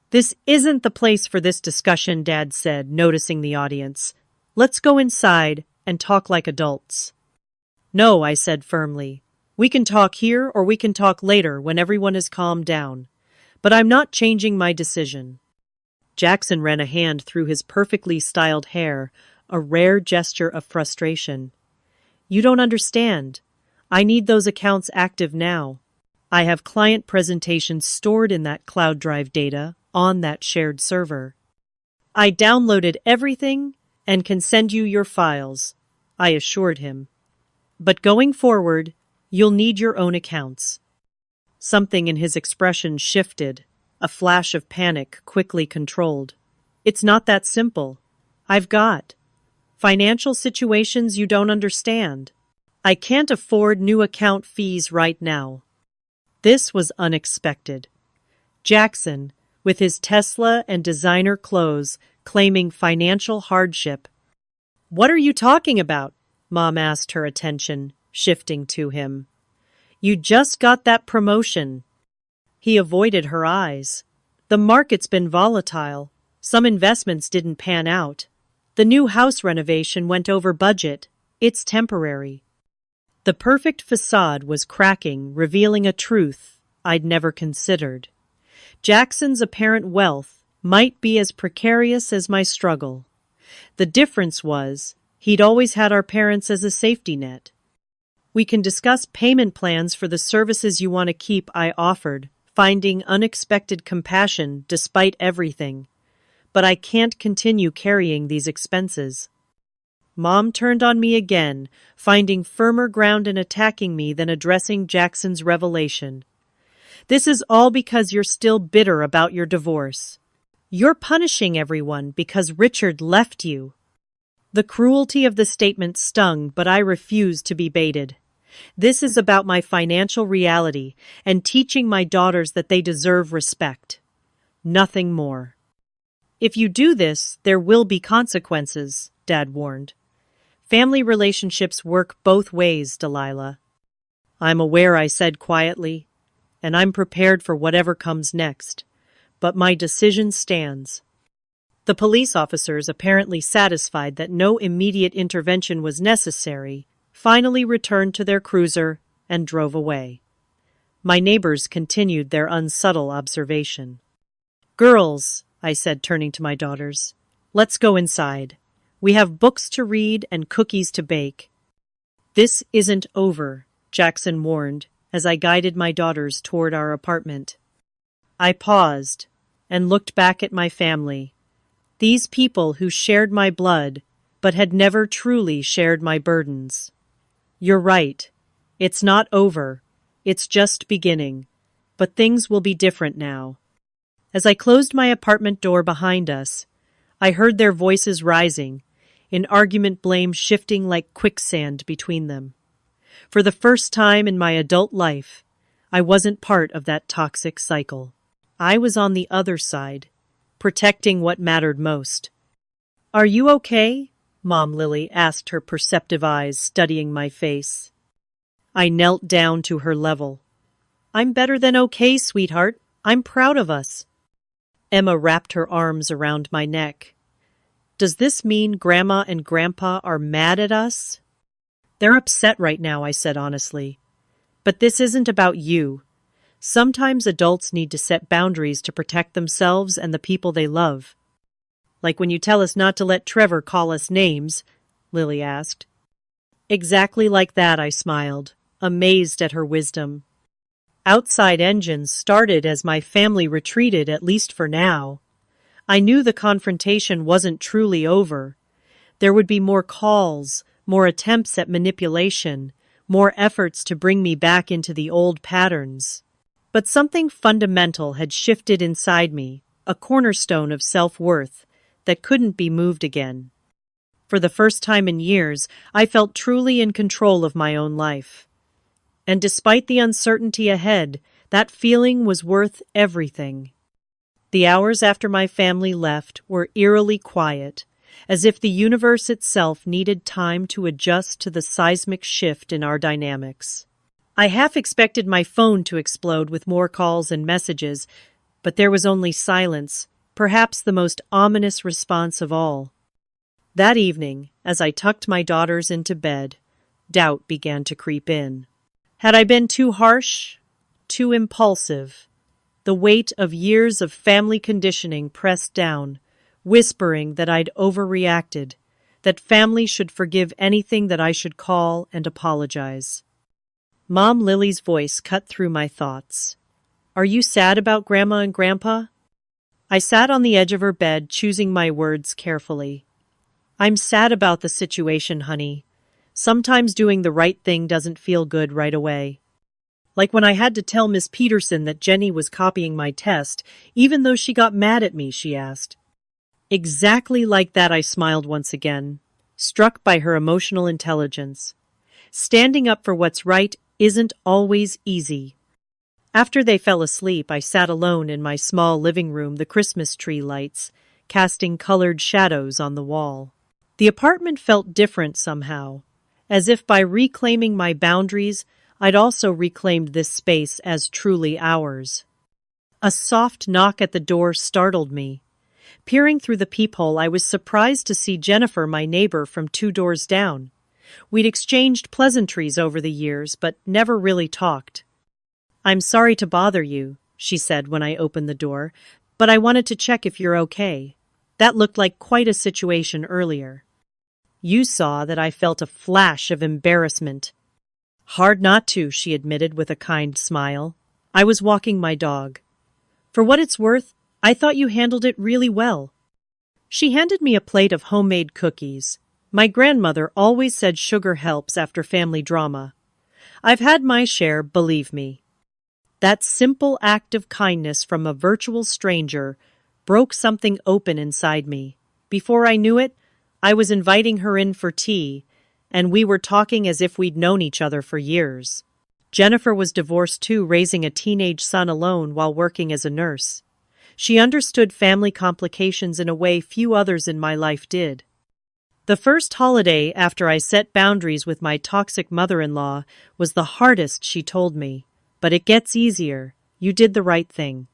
This isn't the place for this discussion, Dad said, noticing the audience. Let's go inside and talk like adults. No, I said firmly. We can talk here or we can talk later when everyone has calmed down. But I'm not changing my decision. Jackson ran a hand through his perfectly styled hair, a rare gesture of frustration. You don't understand. I need those accounts active now. I have client presentations stored in that cloud drive data on that shared server. I downloaded everything and can send you your files, I assured him. But going forward, you'll need your own accounts. Something in his expression shifted, a flash of panic quickly controlled. It's not that simple. I've got financial situations you don't understand. I can't afford new account fees right now. This was unexpected. Jackson, with his Tesla and designer clothes, claiming financial hardship. What are you talking about? Mom asked, her attention shifting to him. You just got that promotion. He avoided her eyes. The market's been volatile. Some investments didn't pan out. The new house renovation went over budget. It's temporary. The perfect facade was cracking, revealing a truth I'd never considered. Jackson's apparent wealth might be as precarious as my struggle. The difference was, he'd always had our parents as a safety net. We can discuss payment plans for the services you want to keep, I offered, finding unexpected compassion despite everything. But I can't continue carrying these expenses. Mom turned on me again, finding firmer ground in attacking me than addressing Jackson's revelation. This is all because you're still bitter about your divorce. You're punishing everyone because Richard left you. The cruelty of the statement stung, but I refused to be baited. This is about my financial reality and teaching my daughters that they deserve respect. Nothing more. If you do this, there will be consequences, Dad warned. Family relationships work both ways, Delilah. I'm aware, I said quietly, and I'm prepared for whatever comes next. But my decision stands. The police officers, apparently satisfied that no immediate intervention was necessary, finally returned to their cruiser and drove away. My neighbors continued their unsubtle observation. Girls, I said, turning to my daughters, let's go inside. We have books to read and cookies to bake. This isn't over, Jackson warned, as I guided my daughters toward our apartment. I paused and looked back at my family. These people who shared my blood, but had never truly shared my burdens. You're right. It's not over. It's just beginning. But things will be different now. As I closed my apartment door behind us, I heard their voices rising, in argument blame shifting like quicksand between them. For the first time in my adult life, I wasn't part of that toxic cycle. I was on the other side, protecting what mattered most. Are you okay? Mom Lily asked, her perceptive eyes studying my face. I knelt down to her level. I'm better than okay, sweetheart. I'm proud of us. Emma wrapped her arms around my neck. Does this mean Grandma and Grandpa are mad at us? They're upset right now, I said honestly. But this isn't about you. Sometimes adults need to set boundaries to protect themselves and the people they love. Like when you tell us not to let Trevor call us names, Lily asked. Exactly like that, I smiled, amazed at her wisdom. Outside engines started as my family retreated, at least for now. I knew the confrontation wasn't truly over. There would be more calls, more attempts at manipulation, more efforts to bring me back into the old patterns. But something fundamental had shifted inside me, a cornerstone of self-worth that couldn't be moved again. For the first time in years, I felt truly in control of my own life. And despite the uncertainty ahead, that feeling was worth everything. The hours after my family left were eerily quiet, as if the universe itself needed time to adjust to the seismic shift in our dynamics. I half expected my phone to explode with more calls and messages, but there was only silence, perhaps the most ominous response of all. That evening, as I tucked my daughters into bed, doubt began to creep in. Had I been too harsh? Too impulsive? The weight of years of family conditioning pressed down, whispering that I'd overreacted, that family should forgive anything that I should call and apologize. Mom Lily's voice cut through my thoughts. Are you sad about Grandma and Grandpa? I sat on the edge of her bed, choosing my words carefully. I'm sad about the situation, honey. Sometimes doing the right thing doesn't feel good right away. Like when I had to tell Miss Peterson that Jenny was copying my test, even though she got mad at me, she asked. Exactly like that, I smiled once again, struck by her emotional intelligence. Standing up for what's right isn't always easy. After they fell asleep, I sat alone in my small living room, the Christmas tree lights, casting colored shadows on the wall. The apartment felt different somehow, as if by reclaiming my boundaries, I'd also reclaimed this space as truly ours. A soft knock at the door startled me. Peering through the peephole, I was surprised to see Jennifer, my neighbor from 2 doors down. We'd exchanged pleasantries over the years, but never really talked. "I'm sorry to bother you," she said when I opened the door, "but I wanted to check if you're okay. That looked like quite a situation earlier." You saw that I felt a flash of embarrassment. "Hard not to," she admitted with a kind smile. "I was walking my dog. For what it's worth, I thought you handled it really well." She handed me a plate of homemade cookies. My grandmother always said sugar helps after family drama. I've had my share, believe me. That simple act of kindness from a virtual stranger broke something open inside me. Before I knew it, I was inviting her in for tea, and we were talking as if we'd known each other for years. Jennifer was divorced too, raising a teenage son alone while working as a nurse. She understood family complications in a way few others in my life did. The first holiday after I set boundaries with my toxic mother-in-law was the hardest, she told me. But it gets easier. You did the right thing.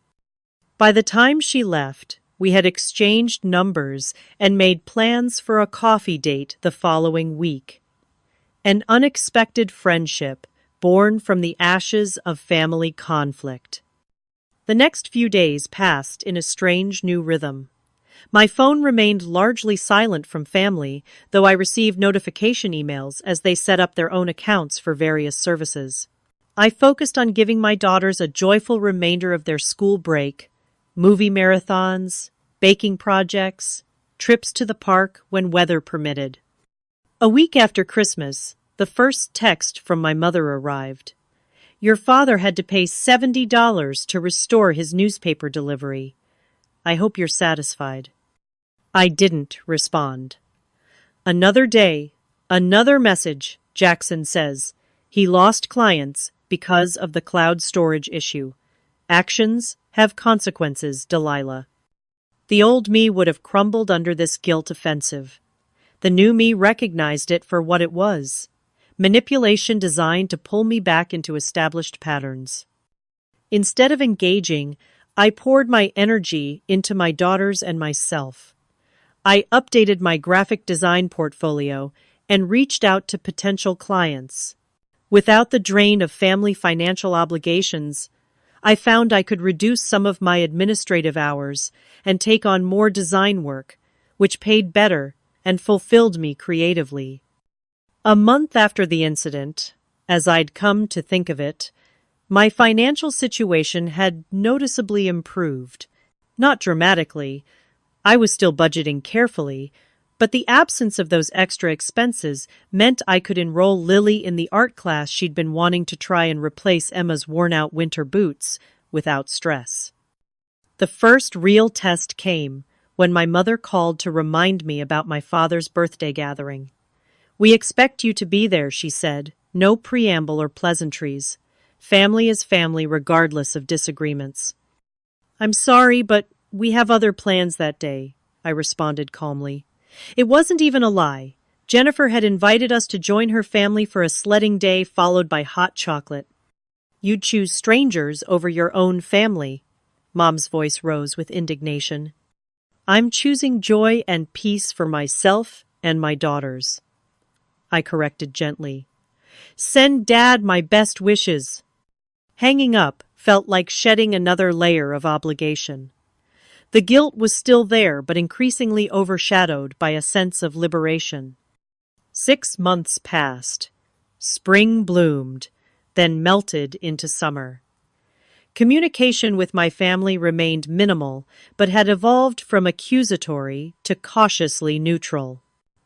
By the time she left, we had exchanged numbers and made plans for a coffee date the following week. An unexpected friendship born from the ashes of family conflict. The next few days passed in a strange new rhythm. My phone remained largely silent from family, though I received notification emails as they set up their own accounts for various services. I focused on giving my daughters a joyful remainder of their school break, movie marathons, baking projects, trips to the park when weather permitted. A week after Christmas, the first text from my mother arrived. "Your father had to pay $70 to restore his newspaper delivery. I hope you're satisfied." I didn't respond. Another day, another message, Jackson says. He lost clients because of the cloud storage issue. Actions have consequences, Delilah. The old me would have crumbled under this guilt offensive. The new me recognized it for what it was. Manipulation designed to pull me back into established patterns. Instead of engaging, I poured my energy into my daughters and myself. I updated my graphic design portfolio and reached out to potential clients. Without the drain of family financial obligations, I found I could reduce some of my administrative hours and take on more design work, which paid better and fulfilled me creatively. A month after the incident, as I'd come to think of it, my financial situation had noticeably improved. Not dramatically. I was still budgeting carefully, but the absence of those extra expenses meant I could enroll Lily in the art class she'd been wanting to try and replace Emma's worn-out winter boots without stress. The first real test came when my mother called to remind me about my father's birthday gathering. "We expect you to be there," she said. "No preamble or pleasantries. Family is family regardless of disagreements." "I'm sorry, but we have other plans that day," I responded calmly. It wasn't even a lie. Jennifer had invited us to join her family for a sledding day followed by hot chocolate. "You'd choose strangers over your own family." Mom's voice rose with indignation. "I'm choosing joy and peace for myself and my daughters," I corrected gently. "Send Dad my best wishes." Hanging up felt like shedding another layer of obligation. The guilt was still there, but increasingly overshadowed by a sense of liberation. 6 months passed. Spring bloomed, then melted into summer. Communication with my family remained minimal, but had evolved from accusatory to cautiously neutral.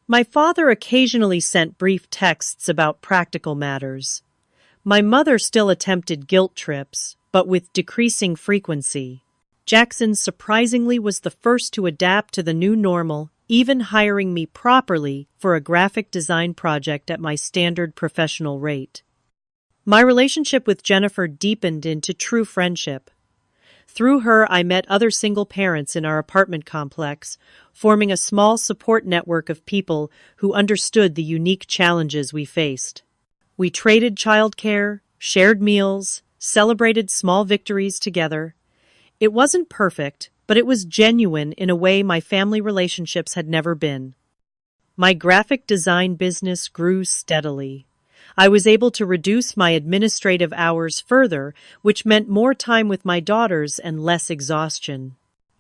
My father occasionally sent brief texts about practical matters. My mother still attempted guilt trips, but with decreasing frequency. Jackson surprisingly was the first to adapt to the new normal, even hiring me properly for a graphic design project at my standard professional rate. My relationship with Jennifer deepened into true friendship. Through her, I met other single parents in our apartment complex, forming a small support network of people who understood the unique challenges we faced. We traded childcare, shared meals, celebrated small victories together. It wasn't perfect, but it was genuine in a way my family relationships had never been. My graphic design business grew steadily. I was able to reduce my administrative hours further, which meant more time with my daughters and less exhaustion.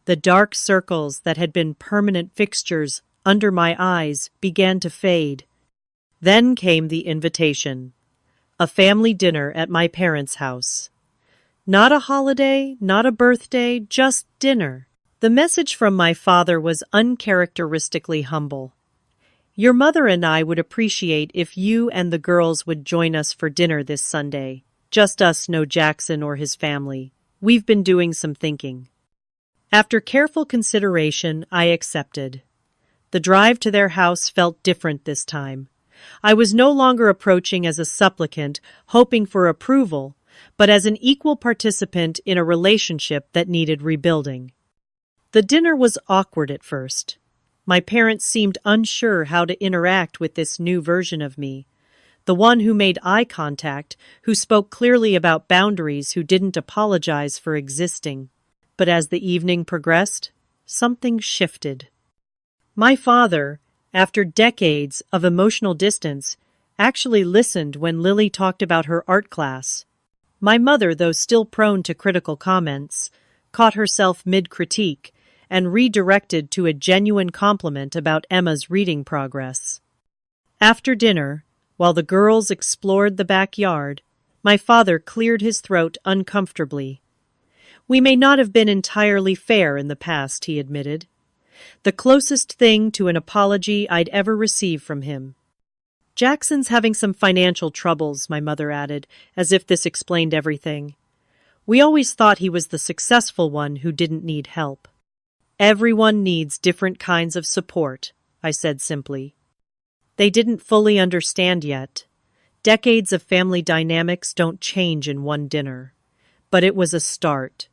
The dark circles that had been permanent fixtures under my eyes began to fade. Then came the invitation. A family dinner at my parents' house. Not a holiday, not a birthday, just dinner. The message from my father was uncharacteristically humble. Your mother and I would appreciate if you and the girls would join us for dinner this Sunday. Just us, no Jackson or his family. We've been doing some thinking. After careful consideration, I accepted. The drive to their house felt different this time. I was no longer approaching as a supplicant, hoping for approval, but as an equal participant in a relationship that needed rebuilding. The dinner was awkward at first. My parents seemed unsure how to interact with this new version of me. The one who made eye contact, who spoke clearly about boundaries, who didn't apologize for existing. But as the evening progressed, something shifted. My father, after decades of emotional distance, actually listened when Lily talked about her art class. My mother, though still prone to critical comments, caught herself mid-critique and redirected to a genuine compliment about Emma's reading progress. After dinner, while the girls explored the backyard, my father cleared his throat uncomfortably. We may not have been entirely fair in the past, he admitted. The closest thing to an apology I'd ever receive from him. Jackson's having some financial troubles, my mother added, as if this explained everything. We always thought he was the successful one who didn't need help. Everyone needs different kinds of support, I said simply. They didn't fully understand yet. Decades of family dynamics don't change in one dinner. But it was a start.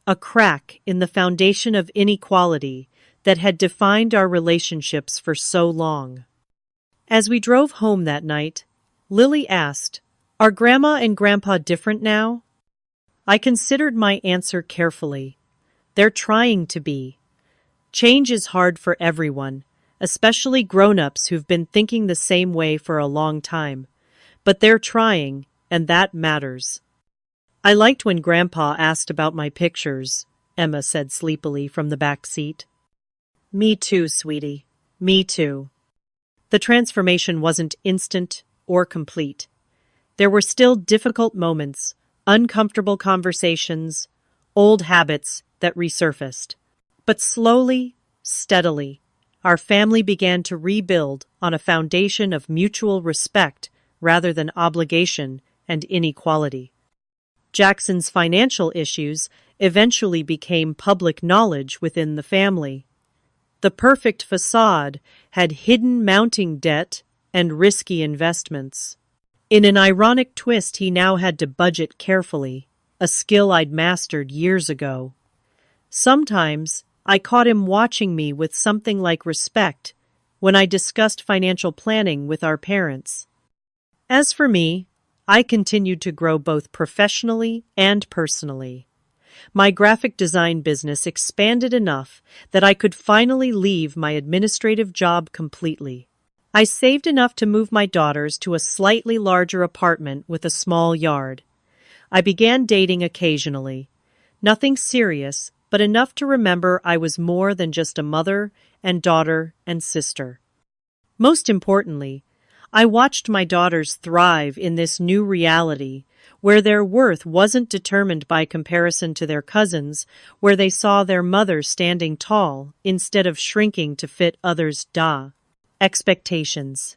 A crack in the foundation of inequality that had defined our relationships for so long. As we drove home that night, Lily asked, "Are Grandma and Grandpa different now?" I considered my answer carefully. They're trying to be. Change is hard for everyone, especially grown-ups who've been thinking the same way for a long time. But they're trying, and that matters. I liked when Grandpa asked about my pictures, Emma said sleepily from the back seat. Me too, sweetie. Me too. The transformation wasn't instant or complete. There were still difficult moments, uncomfortable conversations, old habits that resurfaced. But slowly, steadily, our family began to rebuild on a foundation of mutual respect rather than obligation and inequality. Jackson's financial issues eventually became public knowledge within the family. The perfect facade had hidden mounting debt and risky investments. In an ironic twist, he now had to budget carefully, a skill I'd mastered years ago. Sometimes I caught him watching me with something like respect when I discussed financial planning with our parents. As for me, I continued to grow both professionally and personally. My graphic design business expanded enough that I could finally leave my administrative job completely. I saved enough to move my daughters to a slightly larger apartment with a small yard. I began dating occasionally. Nothing serious, but enough to remember I was more than just a mother and daughter and sister. Most importantly, I watched my daughters thrive in this new reality, where their worth wasn't determined by comparison to their cousins, where they saw their mother standing tall instead of shrinking to fit others' expectations.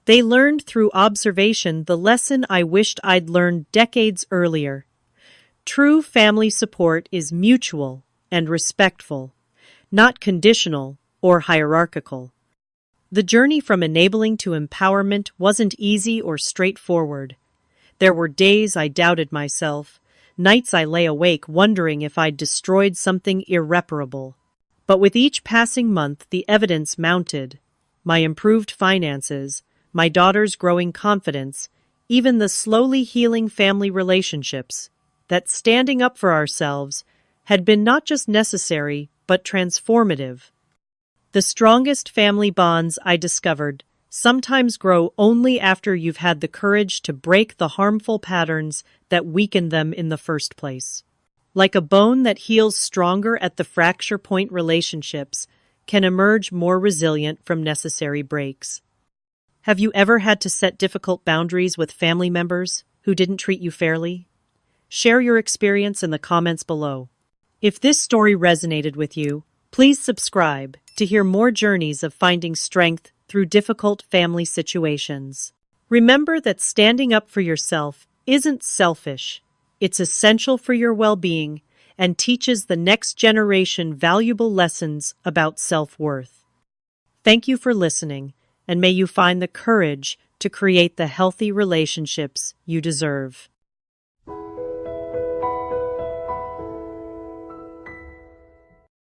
They learned through observation the lesson I wished I'd learned decades earlier. True family support is mutual and respectful, not conditional or hierarchical. The journey from enabling to empowerment wasn't easy or straightforward. There were days I doubted myself, nights I lay awake wondering if I'd destroyed something irreparable. But with each passing month, the evidence mounted. My improved finances, my daughter's growing confidence, even the slowly healing family relationships, that standing up for ourselves had been not just necessary, but transformative. The strongest family bonds I discovered sometimes grow only after you've had the courage to break the harmful patterns that weaken them in the first place. Like a bone that heals stronger at the fracture point, relationships can emerge more resilient from necessary breaks. Have you ever had to set difficult boundaries with family members who didn't treat you fairly? Share your experience in the comments below. If this story resonated with you, please subscribe to hear more journeys of finding strength through difficult family situations. Remember that standing up for yourself isn't selfish. It's essential for your well-being and teaches the next generation valuable lessons about self-worth. Thank you for listening, and may you find the courage to create the healthy relationships you deserve.